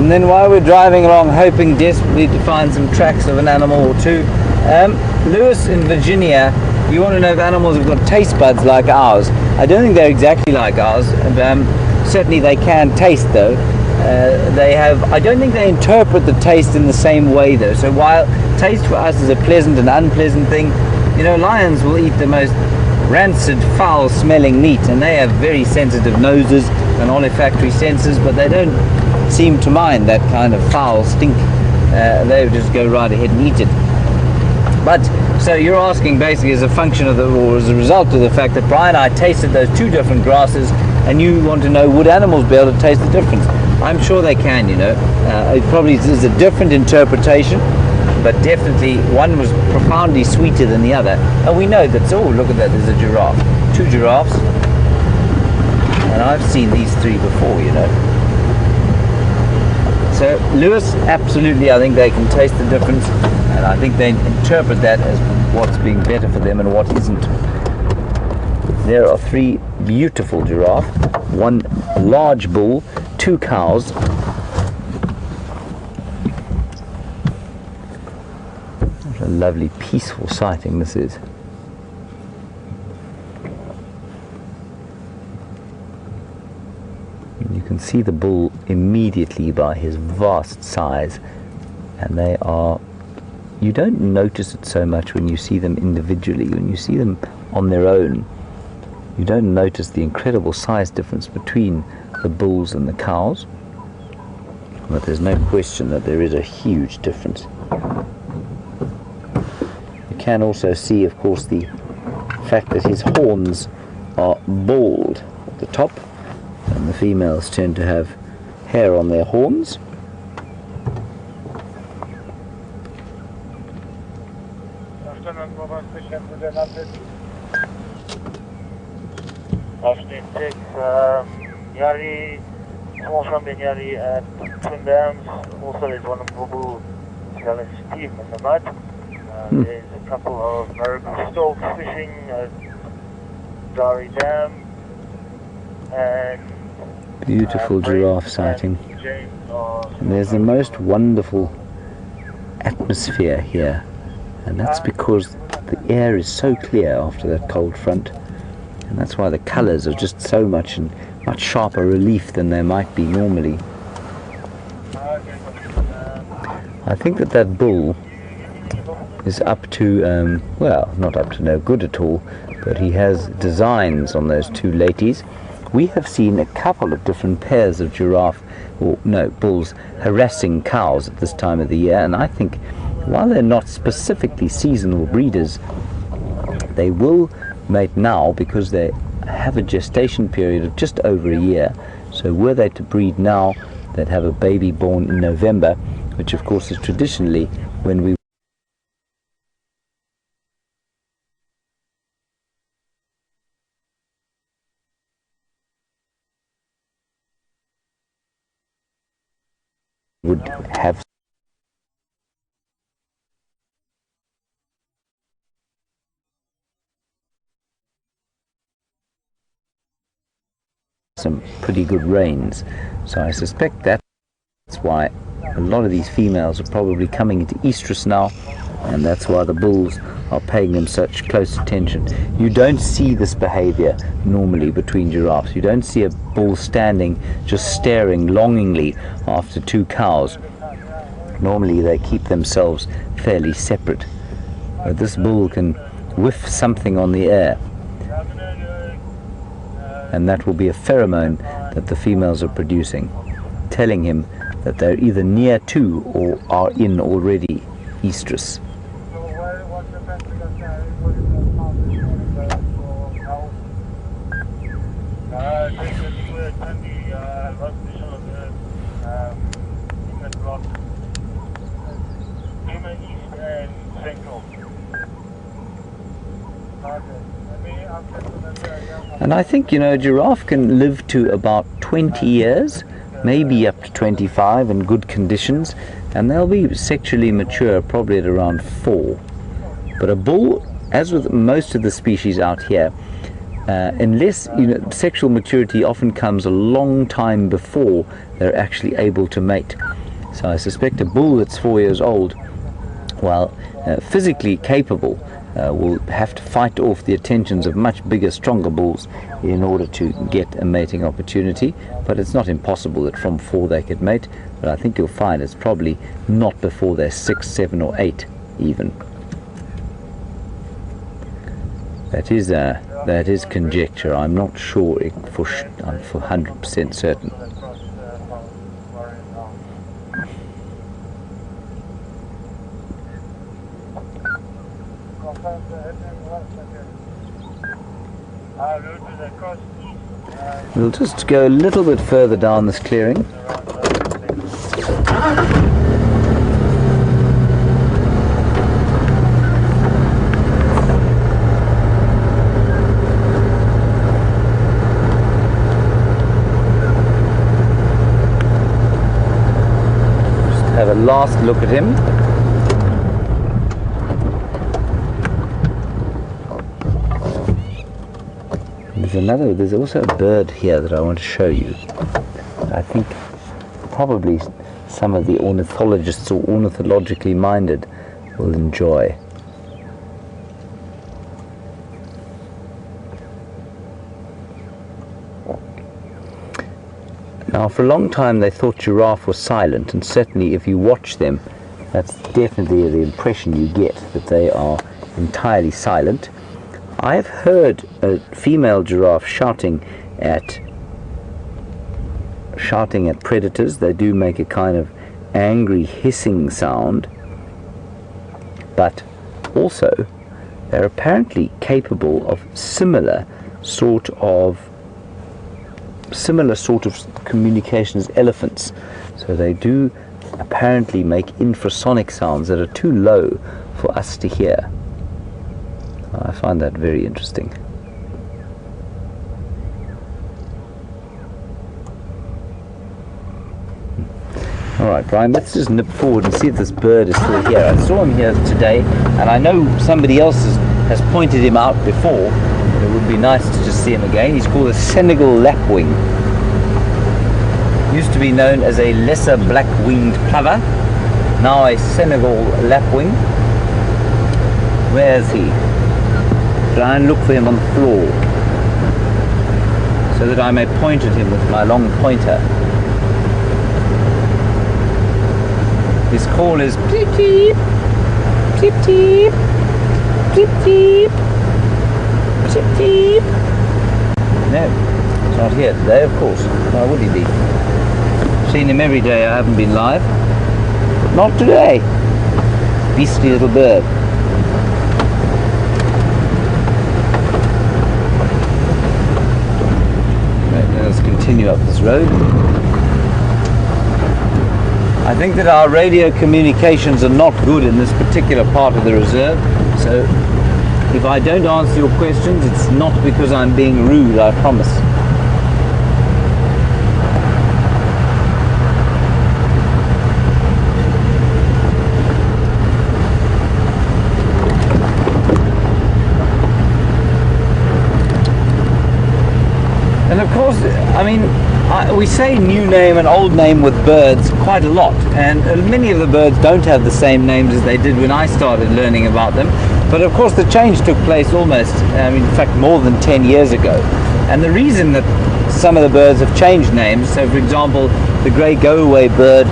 And then while we're driving along, hoping desperately to find some tracks of an animal or two, Lewis in Virginia, you want to know if animals have got taste buds like ours. I don't think they're exactly like ours. Certainly they can taste though. They have, I don't think they interpret the taste in the same way though. So while taste for us is a pleasant and unpleasant thing, you know, lions will eat the most rancid, foul smelling meat, and they have very sensitive noses and olfactory senses, but they don't seem to mind that kind of foul stink. They would just go right ahead and eat it. But so you're asking basically as a function of or as a result of the fact that Brian and I tasted those two different grasses, and you want to know, would animals be able to taste the difference? I'm sure they can, you know. It probably is a different interpretation, but definitely one was profoundly sweeter than the other. And we know that, oh, look at that, there's a giraffe. Two giraffes. And I've seen these three before, you know. So Lewis, absolutely, I think they can taste the difference, and I think they interpret that as what's being better for them and what isn't. There are three beautiful giraffe, one large bull, two cows. What a lovely, peaceful sighting this is. You can see the bull immediately by his vast size, and they are, you don't notice it so much when you see them individually. When you see them on their own, you don't notice the incredible size difference between the bulls and the cows, but there's no question that there is a huge difference. You can also see, of course, the fact that his horns are bald at the top, and the females tend to have hair on their horns. Afternoon 6, Yari, small something Yari at Twin Dams. Also there's one of Bubu, Steve in the mud. There's a couple of Marabou stalks fishing at Dari Dam. And beautiful giraffe sighting. And there's the most wonderful atmosphere here, and that's because the air is so clear after that cold front, and that's why the colours are just so much sharper relief than they might be normally. I think that bull is up to, well, not up to no good at all, but he has designs on those two ladies. We have seen a couple of different pairs of bulls harassing cows at this time of the year, and I think while they're not specifically seasonal breeders, they will mate now because they have a gestation period of just over a year. So were they to breed now, they'd have a baby born in November, which of course is traditionally when we would have some pretty good rains. So I suspect that's why a lot of these females are probably coming into estrus now, and that's why the bulls are paying them such close attention. You don't see this behavior normally between giraffes. You don't see a bull standing just staring longingly after two cows. Normally they keep themselves fairly separate, but this bull can whiff something on the air, and that will be a pheromone that the females are producing, telling him that they're either near to or are in already estrus. And I think, you know, a giraffe can live to about 20 years, maybe up to 25 in good conditions, and they'll be sexually mature probably at around 4. But a bull, as with most of the species out here, unless, you know, sexual maturity often comes a long time before they're actually able to mate. So I suspect a bull that's 4 years old, while physically capable, will have to fight off the attentions of much bigger, stronger bulls in order to get a mating opportunity. But it's not impossible that from 4 they could mate, but I think you'll find it's probably not before they're 6, 7 or 8 even. That is conjecture. I'm not sure I'm for 100% certain. We'll just go a little bit further down this clearing. Just have a last look at him. There's also a bird here that I want to show you. I think probably some of the ornithologists or ornithologically minded will enjoy. Now, for a long time they thought giraffe was silent, and certainly if you watch them, that's definitely the impression you get, that they are entirely silent. I've heard a female giraffe shouting at predators. They do make a kind of angry hissing sound, but also they're apparently capable of similar sort of communication as elephants. So they do apparently make infrasonic sounds that are too low for us to hear. I find that very interesting. Alright, Brian, let's just nip forward and see if this bird is still here. I saw him here today, and I know somebody else has pointed him out before, but it would be nice to just see him again. He's called a Senegal lapwing. Used to be known as a lesser black-winged plover, now a Senegal lapwing. Where is he? Try and look for him on the floor, so that I may point at him with my long pointer. His call is peep peep, peep peep, peep peep, peep peep. No, it's not here today, of course. Why would he be? Seen him every day. I haven't been live, but not today. Beastly little bird. Let's continue up this road. I think that our radio communications are not good in this particular part of the reserve, so if I don't answer your questions, it's not because I'm being rude, I promise. And of course, I mean, we say new name and old name with birds quite a lot, and many of the birds don't have the same names as they did when I started learning about them. But of course the change took place almost, in fact more than 10 years ago. And the reason that some of the birds have changed names, so for example, the grey go-away bird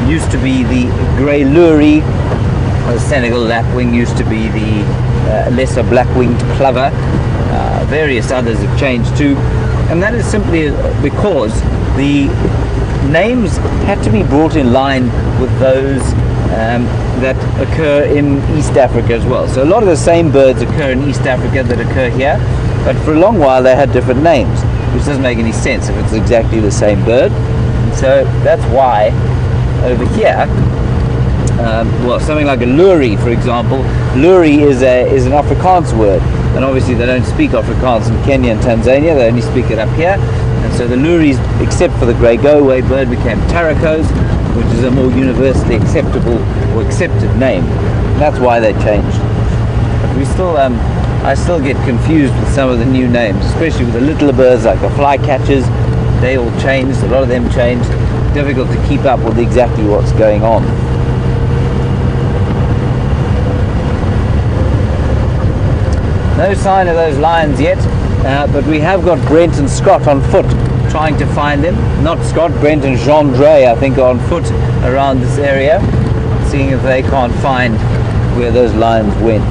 used to be the grey lory, the Senegal lapwing used to be the lesser black-winged plover, various others have changed too. And that is simply because the names had to be brought in line with those that occur in East Africa as well. So a lot of the same birds occur in East Africa that occur here, but for a long while they had different names, which doesn't make any sense if it's exactly the same bird. And so that's why over here, well, something like a lory, for example, lory is an Afrikaans word. And obviously they don't speak Afrikaans in Kenya and Tanzania, they only speak it up here. And so the lories, except for the grey go-away bird, became taracos, which is a more universally acceptable or accepted name. And that's why they changed. But we still, I still get confused with some of the new names, especially with the littler birds like the flycatchers. They all changed, a lot of them changed. difficult to keep up with exactly what's going on. No sign of those lions yet, but we have got Brent and Scott on foot trying to find them. Not Scott, Brent and Jean-Dre, I think, are on foot around this area, seeing if they can't find where those lions went.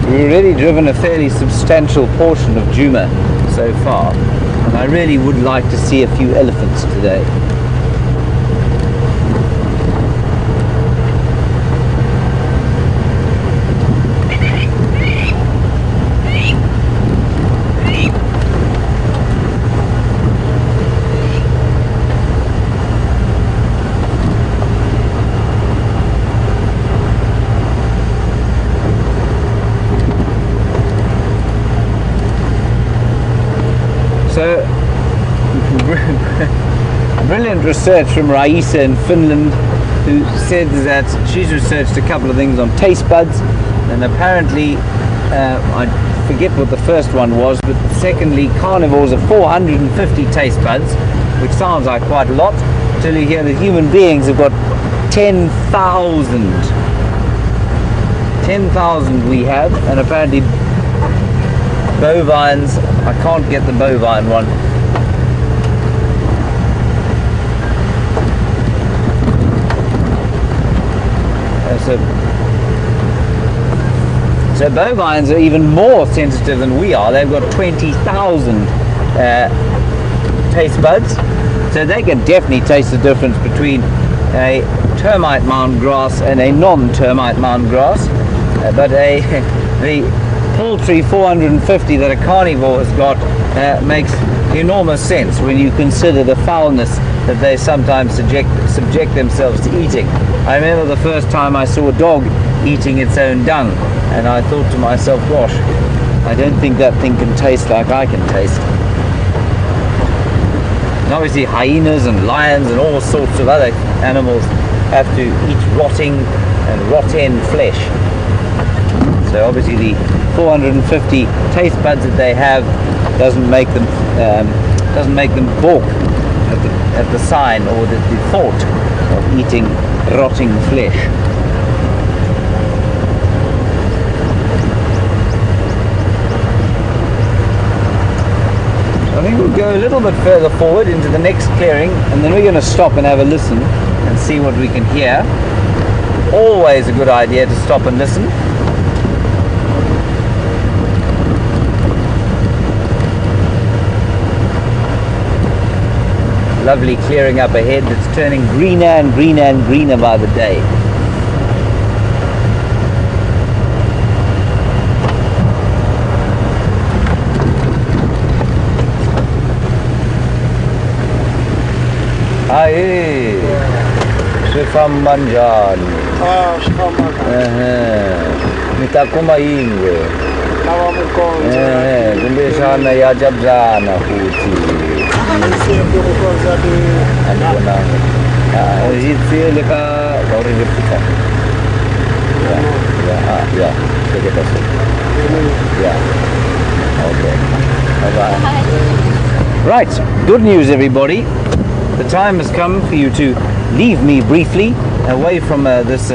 We've already driven a fairly substantial portion of Djuma so far, and I really would like to see a few elephants today. So, brilliant research from Raisa in Finland, who said that she's researched a couple of things on taste buds, and apparently, I forget what the first one was, but secondly, carnivores are 450 taste buds, which sounds like quite a lot, until you hear that human beings have got 10,000. 10,000 we have, and apparently bovines, I can't get the bovine one. So bovines are even more sensitive than we are. They've got 20,000 taste buds, so they can definitely taste the difference between a termite mound grass and a non-termite mound grass. But the poultry 450 that a carnivore has got makes enormous sense when you consider the foulness that they sometimes subject themselves to eating. I remember the first time I saw a dog eating its own dung, and I thought to myself, gosh, I don't think that thing can taste like I can taste. And obviously hyenas and lions and all sorts of other animals have to eat rotting and rotten flesh. So obviously the 450 taste buds that they have doesn't make them balk at the sign or the thought of eating rotting flesh. I think we'll go a little bit further forward into the next clearing, and then we're going to stop and have a listen and see what we can hear. Always a good idea to stop and listen. Lovely clearing up ahead that's turning greener and greener and greener by the day. Hai, Shifam Manjan. Shifam Manjan. Mita kumainwe. Kumbeshana ya jabzana huti. Right, good news everybody. The time has come for you to leave me briefly away from this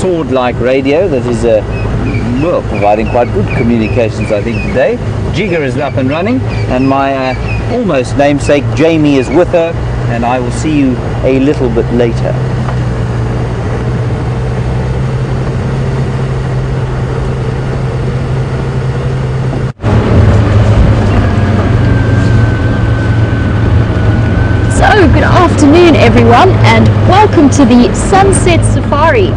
sword-like radio that is well, providing quite good communications I think today. Jigger is up and running, and my almost namesake Jamie is with her, and I will see you a little bit later. So, good afternoon everyone, and welcome to the Sunset Safari.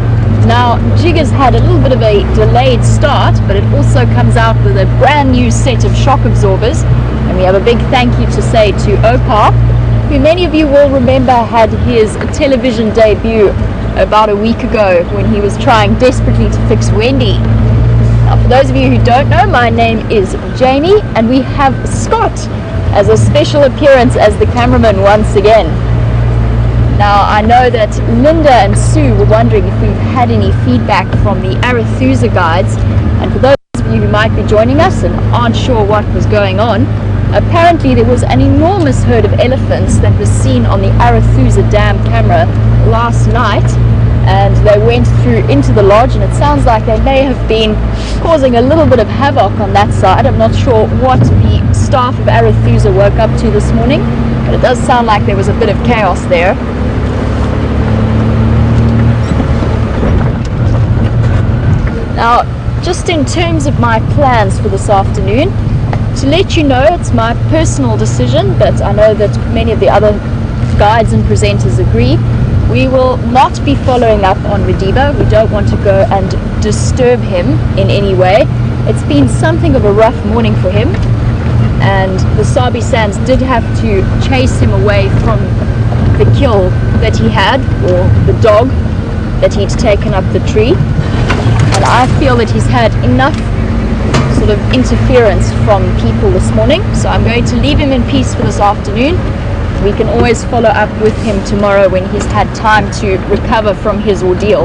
Now, Jigger's had a little bit of a delayed start, but it also comes out with a brand new set of shock absorbers, and we have a big thank you to say to Opar, who many of you will remember had his television debut about a week ago when he was trying desperately to fix Wendy. Now, for those of you who don't know, my name is Jamie, and we have Scott as a special appearance as the cameraman once again. Now, I know that Linda and Sue were wondering if we've had any feedback from the Arethusa guides, and for those of you who might be joining us and aren't sure what was going on, apparently there was an enormous herd of elephants that was seen on the Arethusa Dam camera last night, and they went through into the lodge, and it sounds like they may have been causing a little bit of havoc on that side. I'm not sure what the staff of Arethusa woke up to this morning, but it does sound like there was a bit of chaos there. Now, just in terms of my plans for this afternoon, to let you know, it's my personal decision, but I know that many of the other guides and presenters agree. We will not be following up on Rediba. We don't want to go and disturb him in any way. It's been something of a rough morning for him, and the Sabi Sands did have to chase him away from the kill that he had, or the dog that he'd taken up the tree. And I feel that he's had enough sort of interference from people this morning, so I'm going to leave him in peace for this afternoon. We can always follow up with him tomorrow when he's had time to recover from his ordeal.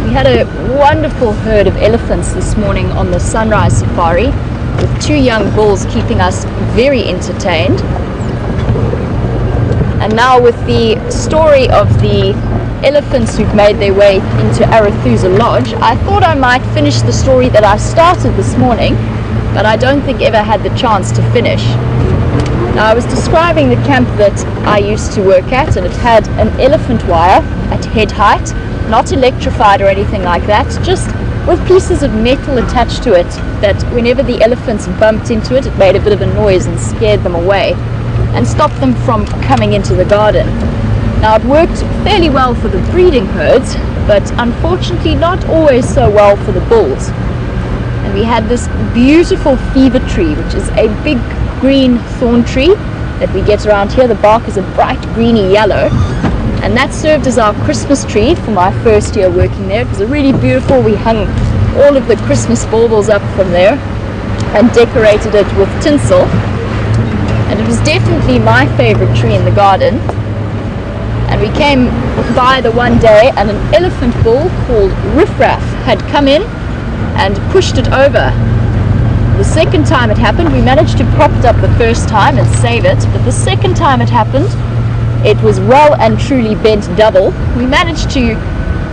We had a wonderful herd of elephants this morning on the sunrise safari, with 2 young bulls keeping us very entertained. And now with the story of the elephants who've made their way into Arethusa Lodge, I thought I might finish the story that I started this morning, but I don't think ever had the chance to finish. Now, I was describing the camp that I used to work at, and it had an elephant wire at head height, not electrified or anything like that, just with pieces of metal attached to it, that whenever the elephants bumped into it, it made a bit of a noise and scared them away and stopped them from coming into the garden. Now, it worked fairly well for the breeding herds, but unfortunately not always so well for the bulls. And we had this beautiful fever tree, which is a big green thorn tree that we get around here. The bark is a bright greeny yellow, and that served as our Christmas tree for my first year working there. It was really beautiful. We hung all of the Christmas baubles up from there and decorated it with tinsel, and it was definitely my favorite tree in the garden. And we came by the one day, and an elephant bull called Riffraff had come in and pushed it over. The second time it happened, we managed to prop it up the first time and save it, but the second time it happened, it was well and truly bent double. We managed to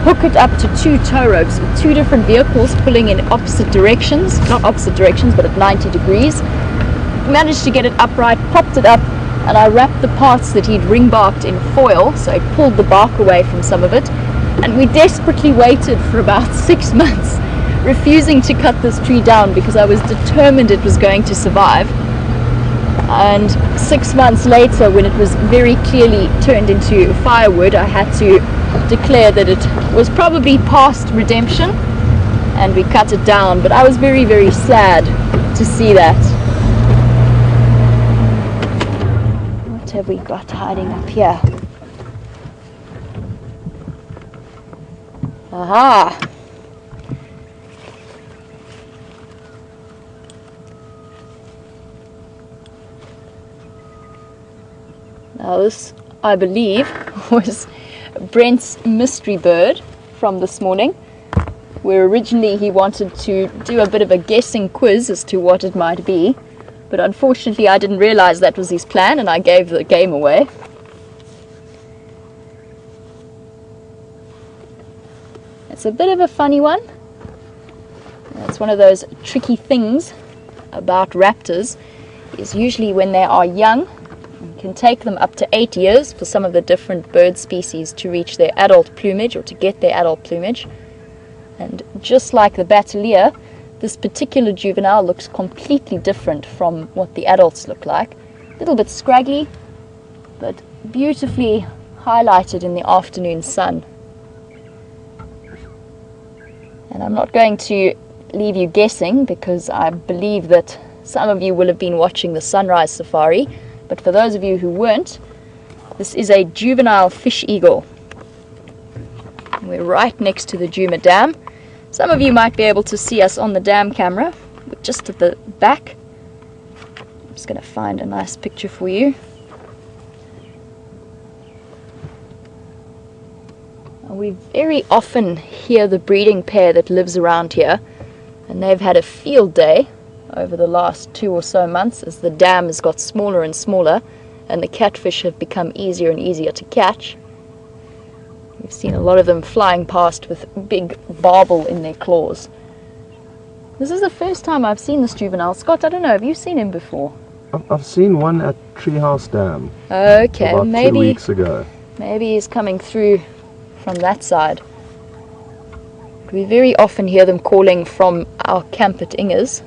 hook it up to 2 tow ropes with 2 different vehicles pulling in opposite directions, not opposite directions, but at 90 degrees. We managed to get it upright, propped it up, and I wrapped the parts that he'd ring barked in foil, so it pulled the bark away from some of it. And we desperately waited for about 6 months, refusing to cut this tree down because I was determined it was going to survive. And 6 months later, when it was very clearly turned into firewood, I had to declare that it was probably past redemption, and we cut it down. But I was very, very sad to see that. What have we got hiding up here? Aha! Now this, I believe, was Brent's mystery bird from this morning, where originally he wanted to do a bit of a guessing quiz as to what it might be, but unfortunately I didn't realize that was his plan, and I gave the game away. It's a bit of a funny one. It's one of those tricky things about raptors, is usually when they are young, it can take them up to 8 years for some of the different bird species to reach their adult plumage, or to get their adult plumage. And just like the Batelea, this particular juvenile looks completely different from what the adults look like. A little bit scraggly, but beautifully highlighted in the afternoon sun. And I'm not going to leave you guessing, because I believe that some of you will have been watching the sunrise safari, but for those of you who weren't, this is a juvenile fish eagle. We're right next to the Djuma Dam, Some of you might be able to see us on the dam camera, but just at the back. I'm just going to find a nice picture for you. We very often hear the breeding pair that lives around here, and they've had a field day over the last 2 or so months as the dam has got smaller and smaller and the catfish have become easier and easier to catch. We've seen a lot of them flying past with big barbel in their claws. This is the first time I've seen this juvenile. Scott, I don't know, have you seen him before? I've seen one at Treehouse Dam. Okay, about maybe 2 weeks ago. Maybe he's coming through from that side. We very often hear them calling from our camp at Ingers.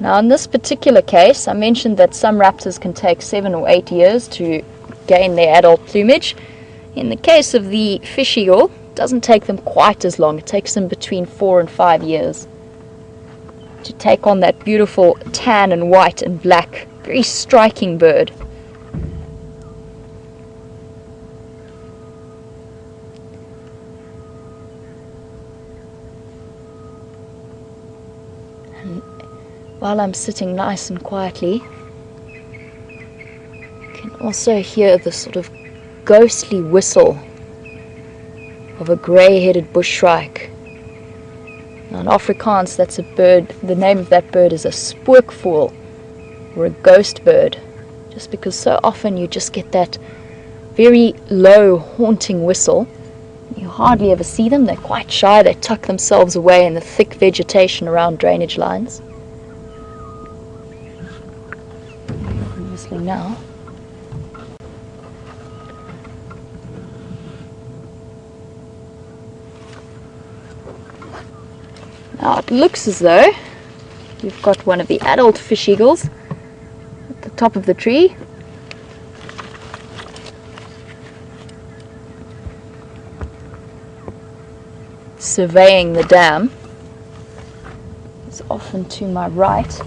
Now in this particular case, I mentioned that some raptors can take 7 or 8 years to gain their adult plumage. In the case of the fish eagle, it doesn't take them quite as long. It takes them between 4 and 5 years to take on that beautiful tan and white and black, very striking bird. And while I'm sitting nice and quietly, you can also hear the sort of ghostly whistle of a grey-headed bushshrike. Now in Afrikaans, that's a bird, the name of that bird is a spookvoël, or a ghost bird, just because so often you just get that very low, haunting whistle. You hardly ever see them. They're quite shy. They tuck themselves away in the thick vegetation around drainage lines. Obviously now. Now it looks as though you've got one of the adult fish eagles at the top of the tree. Surveying the dam. It's often to my right.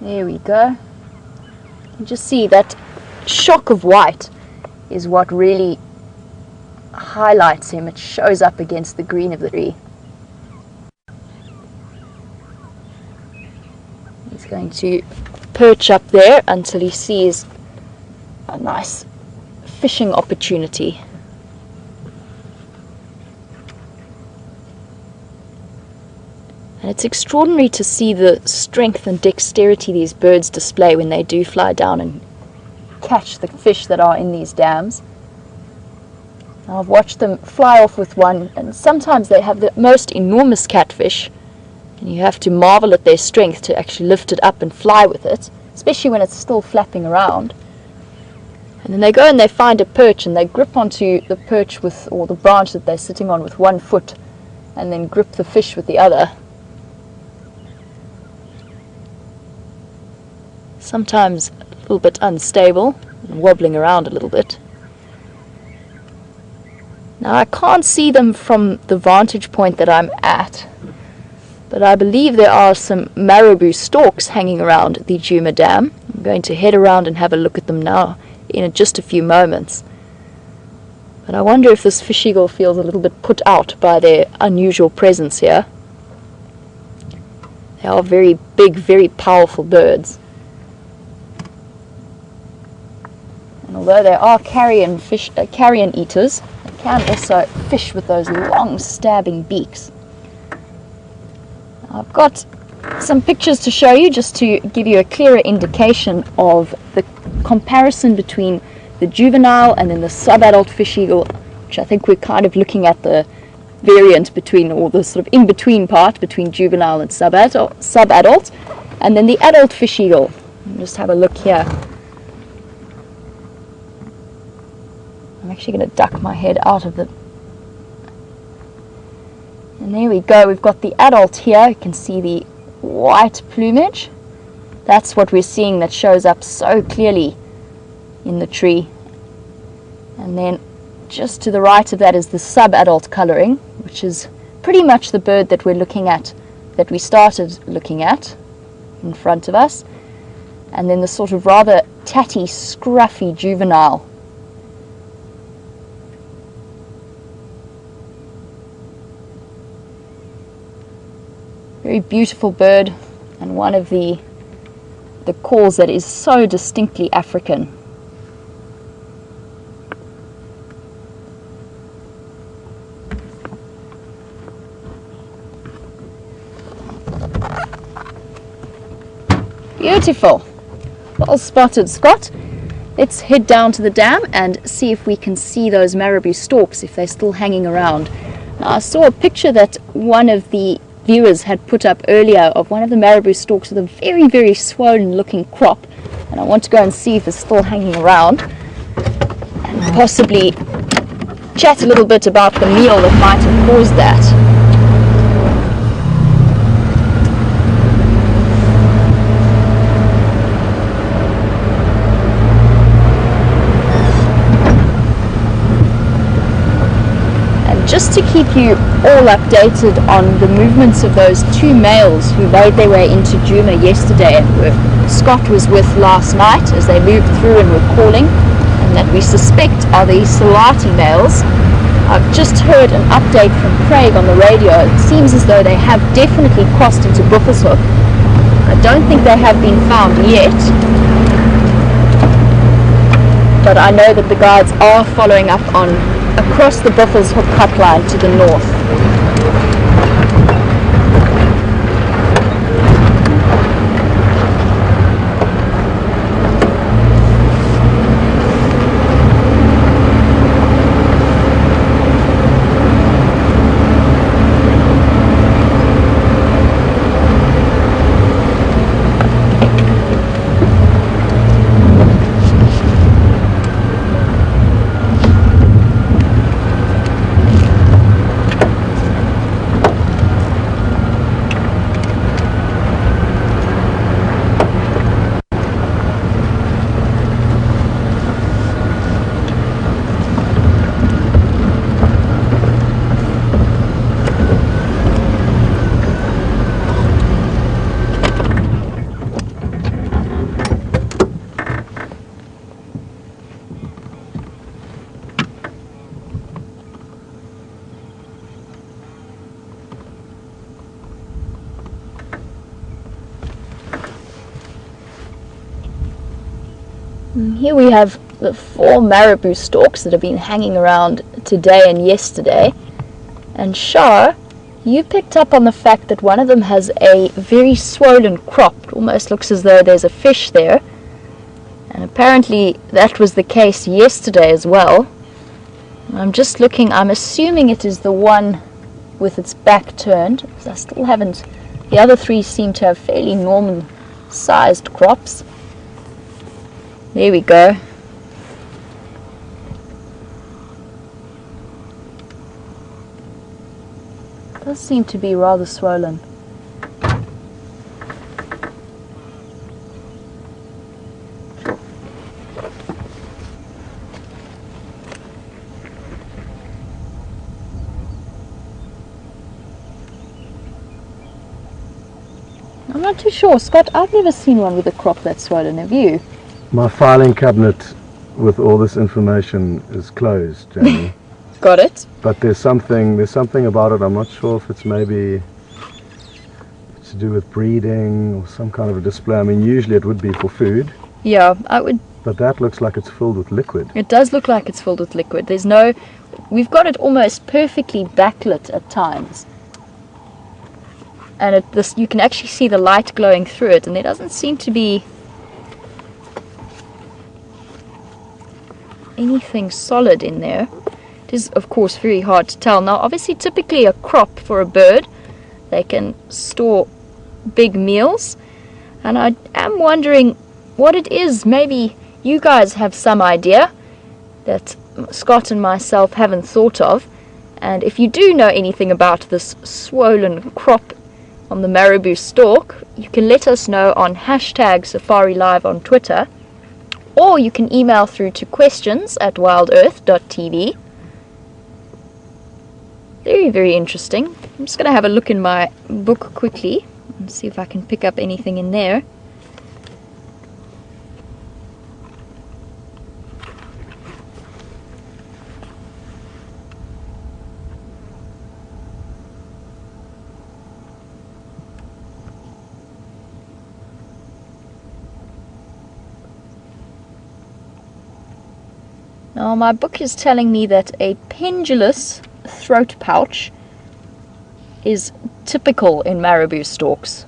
There we go. You just see that shock of white is what really highlights him. It shows up against the green of the tree. He's going to perch up there until he sees a nice fishing opportunity. And it's extraordinary to see the strength and dexterity these birds display when they do fly down and catch the fish that are in these dams. Now, I've watched them fly off with one, and sometimes they have the most enormous catfish, and you have to marvel at their strength to actually lift it up and fly with it, especially when it's still flapping around. And then they go and they find a perch, and they grip onto the perch with, or the branch that they're sitting on, with one foot, and then grip the fish with the other. Sometimes a little bit unstable and wobbling around a little bit. Now I can't see them from the vantage point that I'm at, but I believe there are some marabou stalks hanging around the Djuma Dam. I'm going to head around and have a look at them now in just a few moments. But I wonder if this fish eagle feels a little bit put out by their unusual presence here. They are very big, very powerful birds. And although they are carrion eaters, they can also fish with those long stabbing beaks. Now, I've got some pictures to show you just to give you a clearer indication of the comparison between the juvenile and then the sub-adult fish eagle, which I think we're kind of looking at the variant between, or the sort of in-between part between juvenile and sub-adult, and then the adult fish eagle. Just have a look here. I'm actually going to duck my head out of the... And there we go, we've got the adult here. You can see the white plumage. That's what we're seeing that shows up so clearly in the tree. And then just to the right of that is the sub-adult coloring, which is pretty much the bird that we're looking at that we started looking at in front of us, and then the sort of rather tatty, scruffy juvenile. Very beautiful bird, and one of the calls that is so distinctly African. Beautiful. Well spotted, Scott. Let's head down to the dam and see if we can see those marabou storks, if they're still hanging around. Now, I saw a picture that one of the viewers had put up earlier of one of the marabou storks with a very, very swollen looking crop, and I want to go and see if it's still hanging around and possibly chat a little bit about the meal that might have caused that. Just to keep you all updated on the movements of those two males who made their way into Djuma yesterday and Scott was with last night as they moved through and were calling, and that we suspect are the Salati males. I've just heard an update from Craig on the radio. It seems as though they have definitely crossed into Buffelshoek. I don't think they have been found yet, but I know that the guides are following up on across the Buffelshoek cut line to the north. Here we have the 4 marabou storks that have been hanging around today and yesterday. And Shah, you picked up on the fact that one of them has a very swollen crop. It almost looks as though there's a fish there. And apparently that was the case yesterday as well. I'm just looking, I'm assuming it is the one with its back turned, because I still haven't, the other 3 seem to have fairly normal sized crops. There we go. Does seem to be rather swollen. I'm not too sure, Scott. I've never seen one with a crop that's swollen, have you? My filing cabinet with all this information is closed, Jamie. Got it. But there's something about it. I'm not sure if it's maybe to do with breeding or some kind of a display. I mean, usually it would be for food. Yeah, I would. But that looks like it's filled with liquid. It does look like it's filled with liquid. There's no, we've got it almost perfectly backlit at times. And you can actually see the light glowing through it, and there doesn't seem to be anything solid in there. It is, of course, very hard to tell. Now, obviously, typically a crop for a bird, they can store big meals. And I am wondering what it is. Maybe you guys have some idea that Scott and myself haven't thought of. And if you do know anything about this swollen crop on the marabou stork, you can let us know on #SafariLive on Twitter, or you can email through to questions@WildEarthTV. Very, very interesting. I'm just going to have a look in my book quickly and see if I can pick up anything in there. Now my book is telling me that a pendulous throat pouch is typical in marabou storks.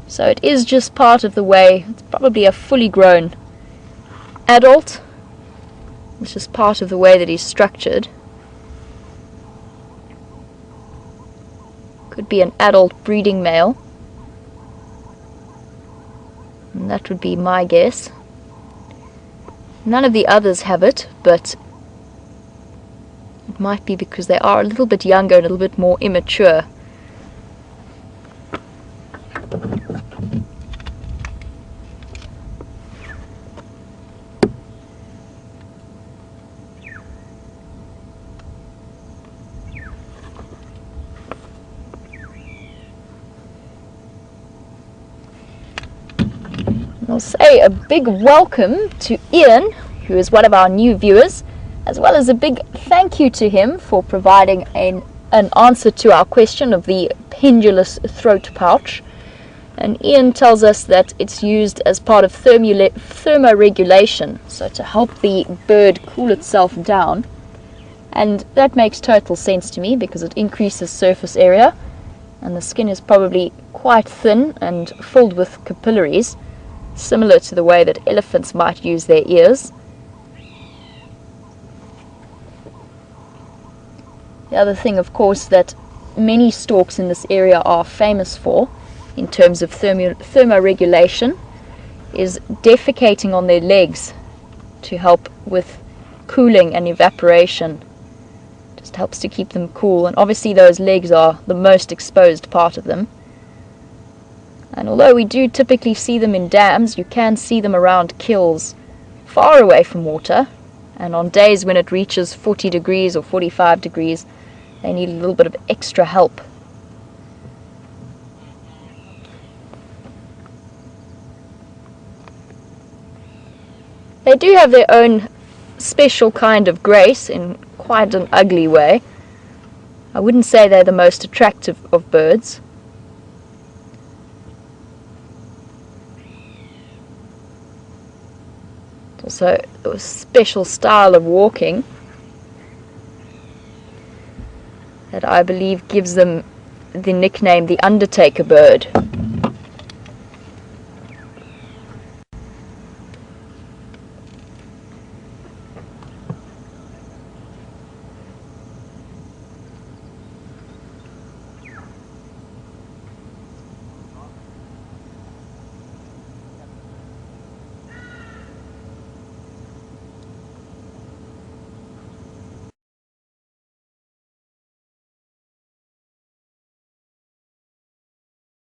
So it is just part of the way, it's probably a fully grown adult. It's just part of the way that he's structured. Could be an adult breeding male. And that would be my guess. None of the others have it, but it might be because they are a little bit younger and a little bit more immature. I'll say a big welcome to Ian, who is one of our new viewers, as well as a big thank you to him for providing an answer to our question of the pendulous throat pouch. And Ian tells us that it's used as part of thermoregulation, so to help the bird cool itself down. And that makes total sense to me because it increases surface area, and the skin is probably quite thin and filled with capillaries, similar to the way that elephants might use their ears. The other thing, of course, that many storks in this area are famous for, in terms of thermoregulation, is defecating on their legs to help with cooling and evaporation. Just helps to keep them cool, and obviously those legs are the most exposed part of them. And although we do typically see them in dams, you can see them around kills far away from water, and on days when it reaches 40 degrees or 45 degrees, they need a little bit of extra help. They do have their own special kind of grace in quite an ugly way. I wouldn't say they're the most attractive of birds. Also a special style of walking that I believe gives them the nickname the Undertaker bird.